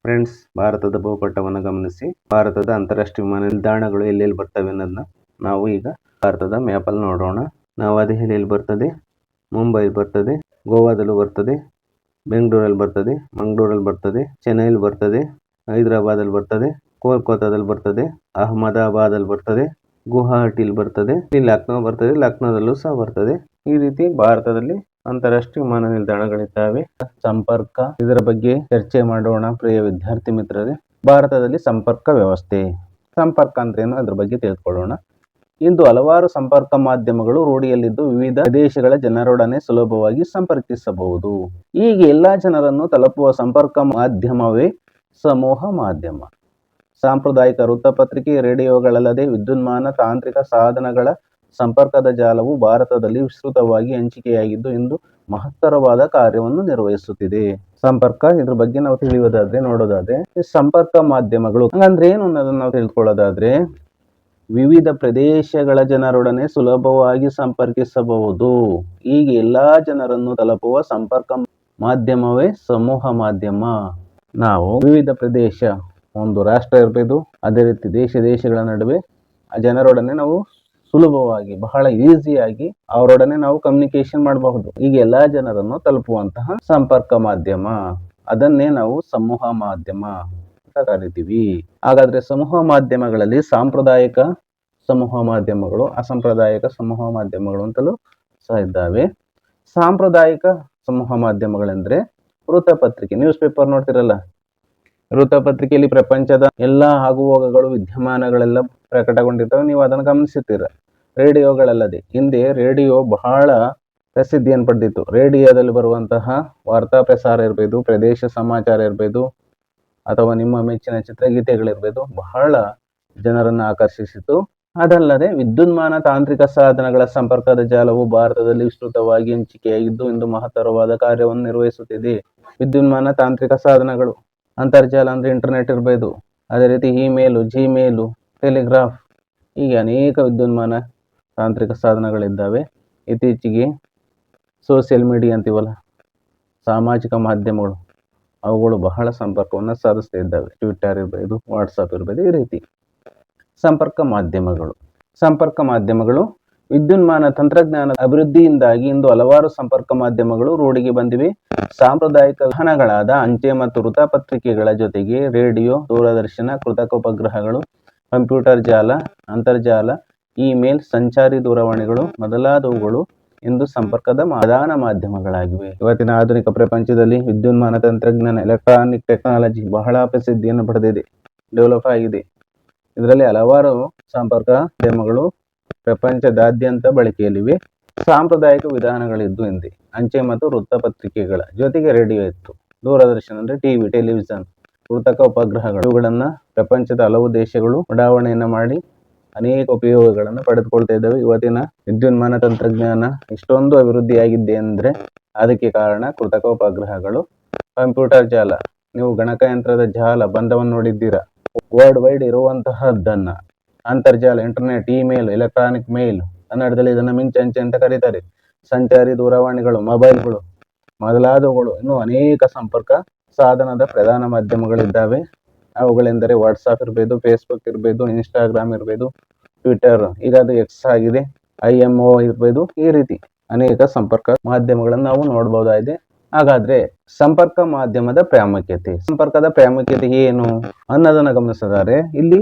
ಫ್ರೆಂಡ್ಸ್, ಭಾರತದ ಭೂಪಟವನ್ನು ಗಮನಿಸಿ. ಭಾರತದ ಅಂತಾರಾಷ್ಟ್ರೀಯ ವಿಮಾನ ನಿಲ್ದಾಣಗಳು ಎಲ್ಲೆಲ್ಲಿ ಬರ್ತವೆ ಅನ್ನೋದನ್ನ ನಾವು ಈಗ ಭಾರತದ ಮ್ಯಾಪಲ್ಲಿ ನೋಡೋಣ. ನವದೆಹಲಿಯಲ್ಲಿ ಬರ್ತದೆ, ಮುಂಬೈ ಬರ್ತದೆ, ಗೋವಾದಲ್ಲೂ ಬರ್ತದೆ, ಬೆಂಗಳೂರಲ್ಲಿ ಬರ್ತದೆ, ಮಂಗಳೂರಲ್ಲಿ ಬರ್ತದೆ, ಚೆನ್ನೈಲಿ ಬರ್ತದೆ, ಹೈದರಾಬಾದಲ್ಲಿ ಬರ್ತದೆ, ಕೋಲ್ಕತ್ತಾದಲ್ಲಿ ಬರ್ತದೆ, ಅಹಮದಾಬಾದಲ್ಲಿ ಬರ್ತದೆ, ಗುವಾಹಟಿಲಿ ಬರ್ತದೆ, ಲಕ್ನೋ ಬರ್ತದೆ, ಲಕ್ನೋದಲ್ಲೂ ಸಹ ಬರ್ತದೆ. ಈ ರೀತಿ ಭಾರತದಲ್ಲಿ ಅಂತಾರಾಷ್ಟ್ರೀಯ ವಿಮಾನ ನಿಲ್ದಾಣಗಳಿದ್ದಾವೆ. ಸಂಪರ್ಕ, ಇದರ ಬಗ್ಗೆ ಚರ್ಚೆ ಮಾಡೋಣ ಪ್ರಿಯ ವಿದ್ಯಾರ್ಥಿ ಮಿತ್ರರೇ. ಭಾರತದಲ್ಲಿ ಸಂಪರ್ಕ ವ್ಯವಸ್ಥೆ, ಸಂಪರ್ಕ ಅಂದ್ರೇನು ಅದ್ರ ಬಗ್ಗೆ ತಿಳಿದುಕೊಳ್ಳೋಣ. ಇಂದು ಹಲವಾರು ಸಂಪರ್ಕ ಮಾಧ್ಯಮಗಳು ರೂಢಿಯಲ್ಲಿದ್ದು ವಿವಿಧ ದೇಶಗಳ ಜನರೊಡನೆ ಸುಲಭವಾಗಿ ಸಂಪರ್ಕಿಸಬಹುದು. ಈಗ ಎಲ್ಲಾ ಜನರನ್ನು ತಲುಪುವ ಸಂಪರ್ಕ ಮಾಧ್ಯಮವೇ ಸಮೂಹ ಮಾಧ್ಯಮ. ಸಾಂಪ್ರದಾಯಿಕ ವೃತ್ತಪತ್ರಿಕೆ, ರೇಡಿಯೋಗಳಲ್ಲದೆ ವಿದ್ಯುನ್ಮಾನ ತಾಂತ್ರಿಕ ಸಾಧನಗಳ ಸಂಪರ್ಕದ ಜಾಲವು ಭಾರತದಲ್ಲಿ ವಿಸ್ತೃತವಾಗಿ ಹಂಚಿಕೆಯಾಗಿದ್ದು ಇಂದು ಮಹತ್ತರವಾದ ಕಾರ್ಯವನ್ನು ನಿರ್ವಹಿಸುತ್ತಿದೆ. ಸಂಪರ್ಕ, ಇದ್ರ ಬಗ್ಗೆ ನಾವು ತಿಳಿಯೋದಾದ್ರೆ ನೋಡೋದಾದ್ರೆ ಸಂಪರ್ಕ ಮಾಧ್ಯಮಗಳು ಹಂಗಂದ್ರೆ ಏನು ಅನ್ನೋದನ್ನ ನಾವು ತಿಳ್ಕೊಳ್ಳೋದಾದ್ರೆ, ವಿವಿಧ ಪ್ರದೇಶಗಳ ಜನರೊಡನೆ ಸುಲಭವಾಗಿ ಸಂಪರ್ಕಿಸಬಹುದು. ಈಗ ಎಲ್ಲಾ ಜನರನ್ನು ತಲುಪುವ ಸಂಪರ್ಕ ಮಾಧ್ಯಮವೇ ಸಮೂಹ ಮಾಧ್ಯಮ. ನಾವು ವಿವಿಧ ಪ್ರದೇಶ, ಒಂದು ರಾಷ್ಟ್ರ ಇರಬಹುದು, ಅದೇ ರೀತಿ ದೇಶಗಳ ನಡುವೆ ಜನರೊಡನೆ ನಾವು ಸುಲಭವಾಗಿ, ಬಹಳ ಈಸಿಯಾಗಿ ಅವರೊಡನೆ ನಾವು ಕಮ್ಯುನಿಕೇಶನ್ ಮಾಡಬಹುದು. ಈಗ ಎಲ್ಲಾ ಜನರನ್ನು ತಲುಪುವಂತಹ ಸಂಪರ್ಕ ಮಾಧ್ಯಮ, ಅದನ್ನೇ ನಾವು ಸಮೂಹ ಮಾಧ್ಯಮ ಅಂತ ಕರಿತೀವಿ. ಹಾಗಾದ್ರೆ ಸಮೂಹ ಮಾಧ್ಯಮಗಳಲ್ಲಿ ಸಾಂಪ್ರದಾಯಿಕ ಸಮೂಹ ಮಾಧ್ಯಮಗಳು, ಅಸಾಂಪ್ರದಾಯಿಕ ಸಮೂಹ ಮಾಧ್ಯಮಗಳು ಅಂತಲೂ ಸಹ ಇದ್ದಾವೆ. ಸಾಂಪ್ರದಾಯಿಕ ಸಮೂಹ ಮಾಧ್ಯಮಗಳೆಂದ್ರೆ ವೃತ್ತಪತ್ರಿಕೆ, ನ್ಯೂಸ್ ಪೇಪರ್ ನೋಡ್ತಿರಲ್ಲ, ವೃತ್ತಪತ್ರಿಕೆಯಲ್ಲಿ ಪ್ರಪಂಚದ ಎಲ್ಲಾ ಆಗುಹೋಗುಗಳು, ವಿದ್ಯಮಾನಗಳೆಲ್ಲ ಪ್ರಕಟಗೊಂಡಿರ್ತವೆ, ನೀವು ಅದನ್ನು ಗಮನಿಸುತ್ತೀರ. ರೇಡಿಯೋಗಳಲ್ಲದೆ ಹಿಂದೆ ರೇಡಿಯೋ ಬಹಳ ಪ್ರಸಿದ್ಧಿಯನ್ನು ಪಡೆದಿತ್ತು. ರೇಡಿಯೋದಲ್ಲಿ ಬರುವಂತಹ ವಾರ್ತಾ ಪ್ರಸಾರ ಇರಬಹುದು, ಪ್ರದೇಶ ಸಮಾಚಾರ ಇರಬಹುದು, ಅಥವಾ ನಿಮ್ಮ ಮೆಚ್ಚಿನ ಚಿತ್ರಗೀತೆಗಳಿರ್ಬೋದು, ಬಹಳ ಜನರನ್ನು ಆಕರ್ಷಿಸಿತು. ಅದಲ್ಲದೆ ವಿದ್ಯುನ್ಮಾನ ತಾಂತ್ರಿಕ ಸಾಧನಗಳ ಸಂಪರ್ಕದ ಜಾಲವು ಭಾರತದಲ್ಲಿ ವಿಸ್ತೃತವಾಗಿ ಹಂಚಿಕೆಯಾಗಿದ್ದು ಇಂದು ಮಹತ್ತರವಾದ ಕಾರ್ಯವನ್ನು ನಿರ್ವಹಿಸುತ್ತಿದೆ. ವಿದ್ಯುನ್ಮಾನ ತಾಂತ್ರಿಕ ಸಾಧನಗಳು, ಅಂತರ್ಜಾಲ ಅಂದ್ರೆ ಇಂಟರ್ನೆಟ್ ಇರಬಹುದು, ಅದೇ ರೀತಿ ಇಮೇಲು, ಜಿಮೇಲು, ಟೆಲಿಗ್ರಾಫ್, ಹೀಗೆ ಅನೇಕ ವಿದ್ಯುನ್ಮಾನ ತಾಂತ್ರಿಕ ಸಾಧನಗಳಿದ್ದಾವೆ. ಇತ್ತೀಚೆಗೆ ಸೋಷಿಯಲ್ ಮೀಡಿಯಾ ಅಂತೀವಲ್ಲ, ಸಾಮಾಜಿಕ ಮಾಧ್ಯಮಗಳು, ಅವುಗಳು ಬಹಳ ಸಂಪರ್ಕವನ್ನು ಸಾಧಿಸ್ತಾ ಇದ್ದಾವೆ. ಟ್ವಿಟ್ಟರ್ ಇರಬಹುದು, ವಾಟ್ಸಪ್ ಇರಬಹುದು, ಈ ರೀತಿ ಸಂಪರ್ಕ ಮಾಧ್ಯಮಗಳು. ಸಂಪರ್ಕ ಮಾಧ್ಯಮಗಳು ವಿದ್ಯುನ್ಮಾನ ತಂತ್ರಜ್ಞಾನದ ಅಭಿವೃದ್ಧಿಯಿಂದಾಗಿ ಇಂದು ಹಲವಾರು ಸಂಪರ್ಕ ಮಾಧ್ಯಮಗಳು ರೂಢಿಗೆ ಬಂದಿವೆ. ಸಾಂಪ್ರದಾಯಿಕ ವಾಹನಗಳಾದ ಅಂಚೆ ಮತ್ತು ವೃತ್ತಪತ್ರಿಕೆಗಳ ಜೊತೆಗೆ ರೇಡಿಯೋ, ದೂರದರ್ಶನ, ಕೃತಕ ಉಪಗ್ರಹಗಳು, ಕಂಪ್ಯೂಟರ್ ಜಾಲ, ಅಂತರ್ಜಾಲ, ಇಮೇಲ್, ಸಂಚಾರಿ ದೂರವಾಣಿಗಳು ಮೊದಲಾದವುಗಳು ಇಂದು ಸಂಪರ್ಕದ ಪ್ರಧಾನ ಮಾಧ್ಯಮಗಳಾಗಿವೆ. ಇವತ್ತಿನ ಆಧುನಿಕ ಪ್ರಪಂಚದಲ್ಲಿ ವಿದ್ಯುನ್ಮಾನ ತಂತ್ರಜ್ಞಾನ, ಎಲೆಕ್ಟ್ರಾನಿಕ್ ಟೆಕ್ನಾಲಜಿ ಬಹಳ ಪ್ರಸಿದ್ಧಿಯನ್ನು ಪಡೆದಿದೆ, ಡೆವಲಪ್ ಆಗಿದೆ. ಇದರಲ್ಲಿ ಹಲವಾರು ಸಂಪರ್ಕ ಮಾಧ್ಯಮಗಳು ಪ್ರಪಂಚದಾದ್ಯಂತ ಬಳಕೆಯಲ್ಲಿವೆ. ಸಾಂಪ್ರದಾಯಿಕ ವಿಧಾನಗಳಿದ್ದು ಹಿಂದೆ ಅಂಚೆ ಮತ್ತು ವೃತ್ತಪತ್ರಿಕೆಗಳ ಜೊತೆಗೆ ರೇಡಿಯೋ ಇತ್ತು. ದೂರದರ್ಶನ ಅಂದರೆ ಟಿವಿ, ಟೆಲಿವಿಷನ್, ಕೃತಕ ಉಪಗ್ರಹಗಳು, ಇವುಗಳನ್ನು ಪ್ರಪಂಚದ ಹಲವು ದೇಶಗಳು ಉಡಾವಣೆಯನ್ನು ಮಾಡಿ ಅನೇಕ ಉಪಯೋಗಗಳನ್ನು ಪಡೆದುಕೊಳ್ತಾ ಇದ್ದಾವೆ. ಇವತ್ತಿನ ವಿದ್ಯುನ್ಮಾನ ತಂತ್ರಜ್ಞಾನ ಇಷ್ಟೊಂದು ಅಭಿವೃದ್ಧಿಯಾಗಿದೆ ಅಂದರೆ ಅದಕ್ಕೆ ಕಾರಣ ಕೃತಕ ಉಪಗ್ರಹಗಳು, ಕಂಪ್ಯೂಟರ್ ಜಾಲ. ನೀವು ಗಣಕಯಂತ್ರದ ಜಾಲ ಬಂಧವನ್ನು ನೋಡಿದ್ದೀರಾ. ವರ್ಲ್ಡ್ ವೈಡ್ ಇರುವಂತಹದ್ದನ್ನ ಅಂತರ್ಜಾಲ, ಇಂಟರ್ನೆಟ್, ಇಮೇಲ್, ಎಲೆಕ್ಟ್ರಾನಿಕ್ ಮೇಲ್, ಕನ್ನಡದಲ್ಲಿ ಇದನ್ನು ಮಿಂಚಂಚೆ ಅಂತ ಕರೀತಾರೆ. ಸಂಚಾರಿ ದೂರವಾಣಿಗಳು, ಮೊಬೈಲ್ಗಳು ಮೊದಲಾದವುಗಳು ಇನ್ನೂ ಅನೇಕ ಸಂಪರ್ಕ ಸಾಧನದ ಪ್ರಧಾನ ಮಾಧ್ಯಮಗಳಿದ್ದಾವೆ. ಅವುಗಳೆಂದರೆ ವಾಟ್ಸಾಪ್ ಇರಬಹುದು, ಫೇಸ್ಬುಕ್ ಇರಬಹುದು, ಇನ್ಸ್ಟಾಗ್ರಾಮ್ ಇರಬಹುದು, ಟ್ವಿಟರ್, ಈಗ ಅದು ಎಕ್ಸ್ ಆಗಿದೆ, IMO ಇರಬಹುದು. ಈ ರೀತಿ ಅನೇಕ ಸಂಪರ್ಕ ಮಾಧ್ಯಮಗಳನ್ನು ನಾವು ನೋಡಬಹುದಾಗಿದೆ. ಹಾಗಾದ್ರೆ ಸಂಪರ್ಕ ಮಾಧ್ಯಮದ ಪ್ರಾಮುಖ್ಯತೆ, ಸಂಪರ್ಕದ ಪ್ರಾಮುಖ್ಯತೆ ಏನು ಅನ್ನೋದನ್ನ ಗಮನಿಸಿದರೆ ಇಲ್ಲಿ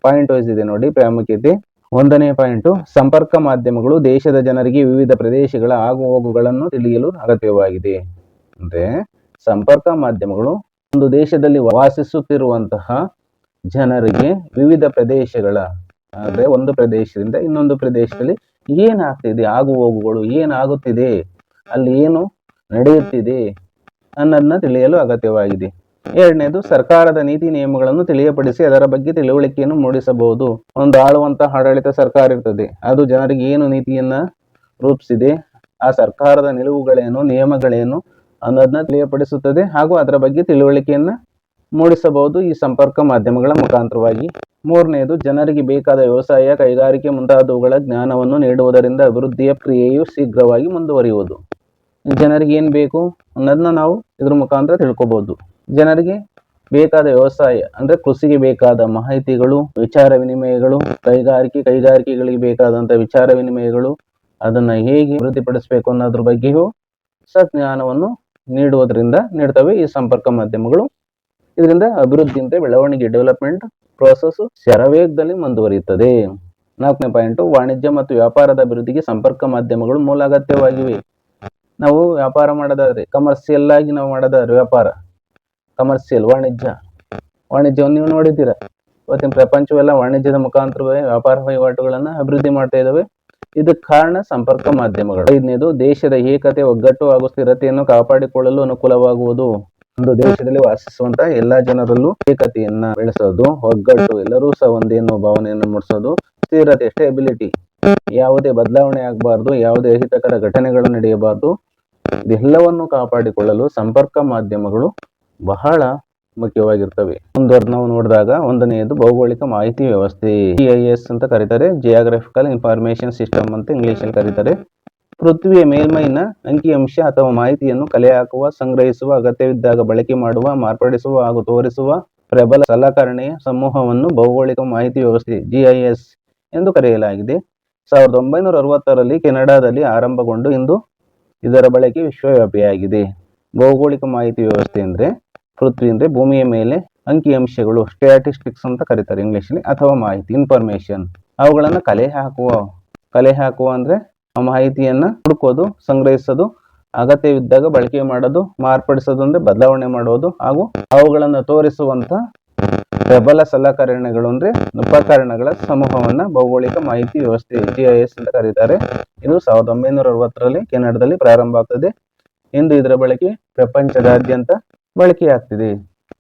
ಪಾಯಿಂಟ್ ವೈಸ್ ಇದೆ ನೋಡಿ ಪ್ರಾಮುಖ್ಯತೆ. 1ನೇ ಪಾಯಿಂಟು, ಸಂಪರ್ಕ ಮಾಧ್ಯಮಗಳು ದೇಶದ ಜನರಿಗೆ ವಿವಿಧ ಪ್ರದೇಶಗಳ ಆಗುಹೋಗುಗಳನ್ನು ತಿಳಿಯಲು ಅಗತ್ಯವಾಗಿದೆ. ಅಂದ್ರೆ ಸಂಪರ್ಕ ಮಾಧ್ಯಮಗಳು ಒಂದು ದೇಶದಲ್ಲಿ ವಾಸಿಸುತ್ತಿರುವಂತಹ ಜನರಿಗೆ ವಿವಿಧ ಪ್ರದೇಶಗಳ, ಅಂದ್ರೆ ಒಂದು ಪ್ರದೇಶದಿಂದ ಇನ್ನೊಂದು ಪ್ರದೇಶದಲ್ಲಿ ಏನಾಗ್ತಿದೆ, ಆಗುಹೋಗುಗಳು ಏನಾಗುತ್ತಿದೆ, ಅಲ್ಲಿ ಏನು ನಡೆಯುತ್ತಿದೆ ಅನ್ನೋದನ್ನ ತಿಳಿಯಲು ಅಗತ್ಯವಾಗಿದೆ. 2ನೇದು, ಸರ್ಕಾರದ ನೀತಿ ನಿಯಮಗಳನ್ನು ತಿಳಿಯಪಡಿಸಿ ಅದರ ಬಗ್ಗೆ ತಿಳುವಳಿಕೆಯನ್ನು ಮೂಡಿಸಬಹುದು. ಒಂದು ಆಳುವಂತಹ ಆಡಳಿತ ಸರ್ಕಾರ ಇರ್ತದೆ, ಅದು ಜನರಿಗೆ ಏನು ನೀತಿಯನ್ನ ರೂಪಿಸಿದೆ, ಆ ಸರ್ಕಾರದ ನಿಲುವುಗಳೇನು, ನಿಯಮಗಳೇನು ಅನ್ನೋದನ್ನ ತಿಳಿಯಪಡಿಸುತ್ತದೆ ಹಾಗೂ ಅದರ ಬಗ್ಗೆ ತಿಳುವಳಿಕೆಯನ್ನ ಮೂಡಿಸಬಹುದು ಈ ಸಂಪರ್ಕ ಮಾಧ್ಯಮಗಳ ಮುಖಾಂತರವಾಗಿ. 3ನೇದು, ಜನರಿಗೆ ಬೇಕಾದ ವ್ಯವಸಾಯ, ಕೈಗಾರಿಕೆ ಮುಂತಾದವುಗಳ ಜ್ಞಾನವನ್ನು ನೀಡುವುದರಿಂದ ಅಭಿವೃದ್ಧಿಯ ಕ್ರಿಯೆಯು ಶೀಘ್ರವಾಗಿ ಮುಂದುವರಿಯುವುದು. ಜನರಿಗೆ ಏನ್ ಬೇಕು ಅನ್ನೋದನ್ನ ನಾವು ಇದ್ರ ಮುಖಾಂತರ ತಿಳ್ಕೊಬಹುದು. ಜನರಿಗೆ ಬೇಕಾದ ವ್ಯವಸಾಯ ಅಂದ್ರೆ ಕೃಷಿಗೆ ಬೇಕಾದ ಮಾಹಿತಿಗಳು, ವಿಚಾರ ವಿನಿಮಯಗಳು, ಕೈಗಾರಿಕೆಗಳಿಗೆ ಬೇಕಾದಂತ ವಿಚಾರ ವಿನಿಮಯಗಳು, ಅದನ್ನ ಹೇಗೆ ಅಭಿವೃದ್ಧಿಪಡಿಸಬೇಕು ಅನ್ನೋದ್ರ ಬಗ್ಗೆಯೂ ಜ್ಞಾನವನ್ನು ನೀಡ್ತವೆ ಈ ಸಂಪರ್ಕ ಮಾಧ್ಯಮಗಳು. ಇದರಿಂದ ಅಭಿವೃದ್ಧಿ ಅಂದ್ರೆ ಬೆಳವಣಿಗೆ, ಡೆವಲಪ್ಮೆಂಟ್ ಪ್ರೋಸೆಸ್ ಶರವೇಗದಲ್ಲಿ ಮುಂದುವರಿಯುತ್ತದೆ. 4ನೇ ಪಾಯಿಂಟು, ವಾಣಿಜ್ಯ ಮತ್ತು ವ್ಯಾಪಾರದ ಅಭಿವೃದ್ಧಿಗೆ ಸಂಪರ್ಕ ಮಾಧ್ಯಮಗಳು ಮೂಲ ಅಗತ್ಯವಾಗಿವೆ. ನಾವು ವ್ಯಾಪಾರ ಮಾಡೋದಾದ್ರೆ, ಕಮರ್ಷಿಯಲ್ ಆಗಿ ನಾವು ಮಾಡೋದಾದ್ರೆ ವ್ಯಾಪಾರ, ಕಮರ್ಷಿಯಲ್ ವಾಣಿಜ್ಯವನ್ನು ನೀವು ನೋಡಿದ್ದೀರಾ. ಇವತ್ತಿನ ಪ್ರಪಂಚವೆಲ್ಲ ವಾಣಿಜ್ಯದ ಮುಖಾಂತರವೇ ವ್ಯಾಪಾರ ವಹಿವಾಟುಗಳನ್ನ ಅಭಿವೃದ್ಧಿ ಮಾಡ್ತಾ ಇದ್ದಾವೆ. ಇದಕ್ಕೆ ಕಾರಣ ಸಂಪರ್ಕ ಮಾಧ್ಯಮಗಳು. 5ನೇದು, ದೇಶದ ಏಕತೆ, ಒಗ್ಗಟ್ಟು ಹಾಗೂ ಸ್ಥಿರತೆಯನ್ನು ಕಾಪಾಡಿಕೊಳ್ಳಲು ಅನುಕೂಲವಾಗುವುದು. ಒಂದು ದೇಶದಲ್ಲಿ ವಾಸಿಸುವಂತ ಎಲ್ಲಾ ಜನರಲ್ಲೂ ಏಕತೆಯನ್ನ ಬೆಳೆಸೋದು, ಒಗ್ಗಟ್ಟು, ಎಲ್ಲರೂ ಸಹ ಒಂದೇ ಅನ್ನೋ ಭಾವನೆಯನ್ನು ಮೂಡಿಸೋದು, ಸ್ಥಿರತೆ, ಸ್ಟೆಬಿಲಿಟಿ, ಯಾವುದೇ ಬದಲಾವಣೆ ಆಗಬಾರ್ದು, ಯಾವುದೇ ಅಹಿತಕರ ಘಟನೆಗಳು ನಡೆಯಬಾರ್ದು, ಇದೆಲ್ಲವನ್ನು ಕಾಪಾಡಿಕೊಳ್ಳಲು ಸಂಪರ್ಕ ಮಾಧ್ಯಮಗಳು ಬಹಳ ಮುಖ್ಯವಾಗಿರ್ತವೆ. ಮುಂದುವರೆದು ನಾವು ನೋಡಿದಾಗ 1ನೇದು, ಭೌಗೋಳಿಕ ಮಾಹಿತಿ ವ್ಯವಸ್ಥೆ, GIS ಅಂತ ಕರೀತಾರೆ, ಜಿಯೋಗ್ರಫಿಕಲ್ ಇನ್ಫಾರ್ಮೇಶನ್ ಸಿಸ್ಟಮ್ ಅಂತ ಇಂಗ್ಲಿಷ್ ಅಲ್ಲಿ ಕರೀತಾರೆ. ಪೃಥ್ವಿಯ ಮೇಲ್ಮೈನ ಅಂಕಿಅಂಶ ಅಥವಾ ಮಾಹಿತಿಯನ್ನು ಕಲೆ ಹಾಕುವ, ಸಂಗ್ರಹಿಸುವ, ಅಗತ್ಯವಿದ್ದಾಗ ಬಳಕೆ ಮಾಡುವ, ಮಾರ್ಪಡಿಸುವ ಹಾಗೂ ತೋರಿಸುವ ಪ್ರಬಲ ಸಲಕರಣೆಯ ಸಮೂಹವನ್ನು ಭೌಗೋಳಿಕ ಮಾಹಿತಿ ವ್ಯವಸ್ಥೆ GIS ಎಂದು ಕರೆಯಲಾಗಿದೆ. 1960ರಲ್ಲಿ ಕೆನಡಾದಲ್ಲಿ ಆರಂಭಗೊಂಡು ಇಂದು ಇದರ ಬಳಕೆ ವಿಶ್ವವ್ಯಾಪಿಯಾಗಿದೆ. ಭೌಗೋಳಿಕ ಮಾಹಿತಿ ವ್ಯವಸ್ಥೆ ಅಂದ್ರೆ ಪೃಥ್ವಿ ಅಂದ್ರೆ ಭೂಮಿಯ ಮೇಲೆ ಅಂಕಿಅಂಶಗಳು, ಸ್ಟ್ಯಾಟಿಸ್ಟಿಕ್ಸ್ ಅಂತ ಕರೀತಾರೆ ಇಂಗ್ಲಿಷಲ್ಲಿ, ಅಥವಾ ಮಾಹಿತಿ, ಇನ್ಫಾರ್ಮೇಶನ್, ಅವುಗಳನ್ನು ಕಲೆ ಹಾಕುವ ಅಂದ್ರೆ ಆ ಮಾಹಿತಿಯನ್ನ ಹುಡುಕೋದು, ಸಂಗ್ರಹಿಸೋದು, ಅಗತ್ಯವಿದ್ದಾಗ ಬಳಕೆ ಮಾಡೋದು, ಮಾರ್ಪಡಿಸೋದು ಅಂದ್ರೆ ಬದಲಾವಣೆ ಮಾಡೋದು, ಹಾಗೂ ಅವುಗಳನ್ನು ತೋರಿಸುವಂತ ಪ್ರಬಲ ಸಲಕರಣೆಗಳು ಅಂದ್ರೆ ಉಪಕರಣಗಳ ಸಮೂಹವನ್ನ ಭೌಗೋಳಿಕ ಮಾಹಿತಿ ವ್ಯವಸ್ಥೆ GIS ಅಂತ ಕರೀತಾರೆ. ಇದು 1960ರಲ್ಲಿ ಕೆನಡಾದಲ್ಲಿ ಪ್ರಾರಂಭ ಆಗ್ತದೆ. ಇಂದು ಇದರ ಬಳಕೆ ಪ್ರಪಂಚದಾದ್ಯಂತ ಬಳಕೆಯಾಗ್ತಿದೆ.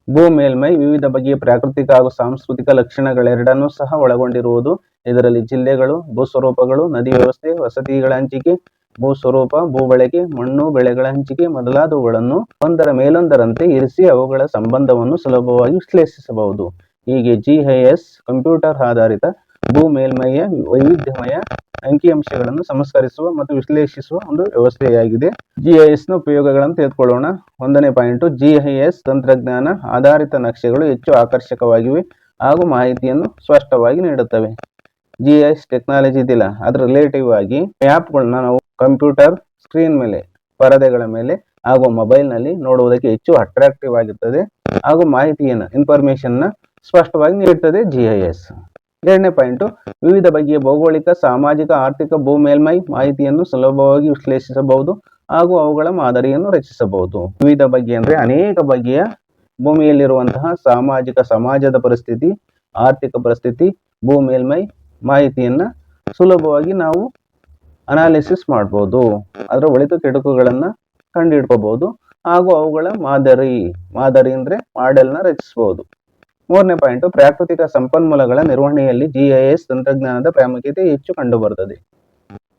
ಭೂ ಮೇಲ್ಮೈ ವಿವಿಧ ಬಗೆಯ ಪ್ರಾಕೃತಿಕ ಹಾಗೂ ಸಾಂಸ್ಕೃತಿಕ ಲಕ್ಷಣಗಳೆರಡನ್ನೂ ಸಹ ಒಳಗೊಂಡಿರುವುದು. ಇದರಲ್ಲಿ ಜಿಲ್ಲೆಗಳು, ಭೂಸ್ವರೂಪಗಳು, ನದಿ ವ್ಯವಸ್ಥೆ, ವಸತಿಗಳ ಹಂಚಿಕೆ, ಭೂಸ್ವರೂಪ, ಭೂ ಬಳಕೆ, ಮಣ್ಣು, ಬೆಳೆಗಳ ಹಂಚಿಕೆ ಮೊದಲಾದವುಗಳನ್ನು ಒಂದರ ಮೇಲೊಂದರಂತೆ ಇರಿಸಿ ಅವುಗಳ ಸಂಬಂಧವನ್ನು ಸುಲಭವಾಗಿ ವಿಶ್ಲೇಷಿಸಬಹುದು. ಹೀಗೆ GIS ಕಂಪ್ಯೂಟರ್ ಆಧಾರಿತ ಭೂ ಮೇಲ್ಮೈಯ ವೈವಿಧ್ಯಮಯ ಅಂಕಿಅಂಶಗಳನ್ನು ಸಂಸ್ಕರಿಸುವ ಮತ್ತು ವಿಶ್ಲೇಷಿಸುವ ಒಂದು ವ್ಯವಸ್ಥೆಯಾಗಿದೆ. GIS ನ ಉಪಯೋಗಗಳನ್ನು ತೆಗೆದುಕೊಳ್ಳೋಣ. 1ನೇ ಪಾಯಿಂಟು, GIS ತಂತ್ರಜ್ಞಾನ ಆಧಾರಿತ ನಕ್ಷೆಗಳು ಹೆಚ್ಚು ಆಕರ್ಷಕವಾಗಿವೆ ಹಾಗೂ ಮಾಹಿತಿಯನ್ನು ಸ್ಪಷ್ಟವಾಗಿ ನೀಡುತ್ತವೆ. GIS ಟೆಕ್ನಾಲಜಿ ಇದಿಲ್ಲ, ಅದರ ರಿಲೇಟಿವ್ ಆಗಿ ಮ್ಯಾಪ್ಗಳನ್ನ ನಾವು ಕಂಪ್ಯೂಟರ್ ಸ್ಕ್ರೀನ್ ಮೇಲೆ, ಪರದೆಗಳ ಮೇಲೆ ಹಾಗೂ ಮೊಬೈಲ್ನಲ್ಲಿ ನೋಡುವುದಕ್ಕೆ ಹೆಚ್ಚು ಅಟ್ರಾಕ್ಟಿವ್ ಆಗಿರ್ತದೆ ಹಾಗೂ ಮಾಹಿತಿಯನ್ನು ಇನ್ಫಾರ್ಮೇಶನ್ನ ಸ್ಪಷ್ಟವಾಗಿ ನೀಡುತ್ತದೆ GIS. ಎರಡನೇ ಪಾಯಿಂಟು, ವಿವಿಧ ಬಗೆಯ ಭೌಗೋಳಿಕ, ಸಾಮಾಜಿಕ, ಆರ್ಥಿಕ, ಭೂ ಮೇಲ್ಮೈ ಮಾಹಿತಿಯನ್ನು ಸುಲಭವಾಗಿ ವಿಶ್ಲೇಷಿಸಬಹುದು ಹಾಗೂ ಅವುಗಳ ಮಾದರಿಯನ್ನು ರಚಿಸಬಹುದು. ವಿವಿಧ ಬಗೆಯ ಅಂದರೆ ಅನೇಕ ಬಗೆಯ ಭೂಮಿಯಲ್ಲಿರುವಂತಹ ಸಾಮಾಜಿಕ, ಸಮಾಜದ ಪರಿಸ್ಥಿತಿ, ಆರ್ಥಿಕ ಪರಿಸ್ಥಿತಿ, ಭೂ ಮೇಲ್ಮೈ ಮಾಹಿತಿಯನ್ನು ಸುಲಭವಾಗಿ ನಾವು ಅನಾಲಿಸಿಸ್ ಮಾಡ್ಬೋದು, ಅದರ ಒಳಿತು ಕೆಡುಕುಗಳನ್ನು ಕಂಡುಹಿಡ್ಕೋಬಹುದು ಹಾಗೂ ಅವುಗಳ ಮಾದರಿ ಅಂದರೆ ಮಾಡೆಲ್ನ ರಚಿಸಬಹುದು. ಮೂರನೇ ಪಾಯಿಂಟು, ಪ್ರಾಕೃತಿಕ ಸಂಪನ್ಮೂಲಗಳ ನಿರ್ವಹಣೆಯಲ್ಲಿ GIS ತಂತ್ರಜ್ಞಾನದ ಪ್ರಾಮುಖ್ಯತೆ ಹೆಚ್ಚು ಕಂಡುಬರುತ್ತದೆ.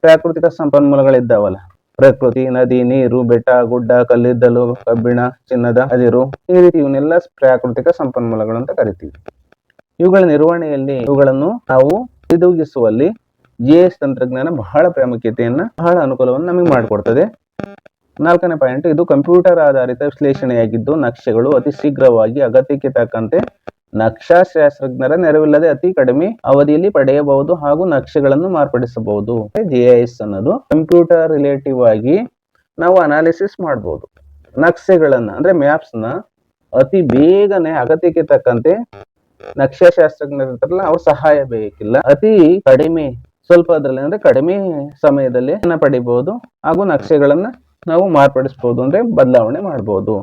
ಪ್ರಾಕೃತಿಕ ಸಂಪನ್ಮೂಲಗಳಿದ್ದಾವಲ್ಲ, ಪ್ರಕೃತಿ, ನದಿ, ನೀರು, ಬೆಟ್ಟ, ಗುಡ್ಡ, ಕಲ್ಲಿದ್ದಲು, ಕಬ್ಬಿಣ, ಚಿನ್ನದ ಅದಿರು, ಈ ರೀತಿ ಇವನ್ನೆಲ್ಲ ಪ್ರಾಕೃತಿಕ ಸಂಪನ್ಮೂಲಗಳು ಅಂತ ಕರಿತೀವಿ. ಇವುಗಳ ನಿರ್ವಹಣೆಯಲ್ಲಿ ಇವುಗಳನ್ನು ನಾವು ಸರಿದೂಗಿಸುವಲ್ಲಿ GIS ತಂತ್ರಜ್ಞಾನ ಬಹಳ ಪ್ರಾಮುಖ್ಯತೆಯನ್ನ, ಬಹಳ ಅನುಕೂಲವನ್ನು ನಮಗೆ ಮಾಡಿಕೊಡ್ತದೆ. ನಾಲ್ಕನೇ ಪಾಯಿಂಟ್, ಇದು ಕಂಪ್ಯೂಟರ್ ಆಧಾರಿತ ವಿಶ್ಲೇಷಣೆಯಾಗಿದ್ದು ನಕ್ಷೆಗಳು ಅತಿ ಶೀಘ್ರವಾಗಿ ಅಗತ್ಯಕ್ಕೆ ತಕ್ಕಂತೆ ನಕ್ಷಾಶಾಸ್ತ್ರಜ್ಞರ ನೆರವಿಲ್ಲದೆ ಅತಿ ಕಡಿಮೆ ಅವಧಿಯಲ್ಲಿ ಪಡೆಯಬಹುದು ಹಾಗೂ ನಕ್ಷೆಗಳನ್ನು ಮಾರ್ಪಡಿಸಬಹುದು. GIS ಅನ್ನೋದು ಕಂಪ್ಯೂಟರ್ ರಿಲೇಟಿವ್ ಆಗಿ ನಾವು ಅನಾಲಿಸಿಸ್ ಮಾಡಬಹುದು. ನಕ್ಷೆಗಳನ್ನ ಅಂದ್ರೆ ಮ್ಯಾಪ್ಸ್ನ ಅತಿ ಬೇಗನೆ ಅಗತ್ಯಕ್ಕೆ ತಕ್ಕಂತೆ ನಕ್ಷಾಶಾಸ್ತ್ರಜ್ಞರು ಇರ್ತಾರಲ್ಲ, ಅವ್ರ ಸಹಾಯ ಬೇಕಿಲ್ಲ, ಅತಿ ಕಡಿಮೆ ಸ್ವಲ್ಪದ್ರಲ್ಲಿ ಅಂದ್ರೆ ಕಡಿಮೆ ಸಮಯದಲ್ಲಿ ಪಡಿಬಹುದು ಹಾಗೂ ನಕ್ಷೆಗಳನ್ನ ನಾವು ಮಾರ್ಪಡಿಸಬಹುದು, ಅಂದ್ರೆ ಬದಲಾವಣೆ ಮಾಡಬಹುದು.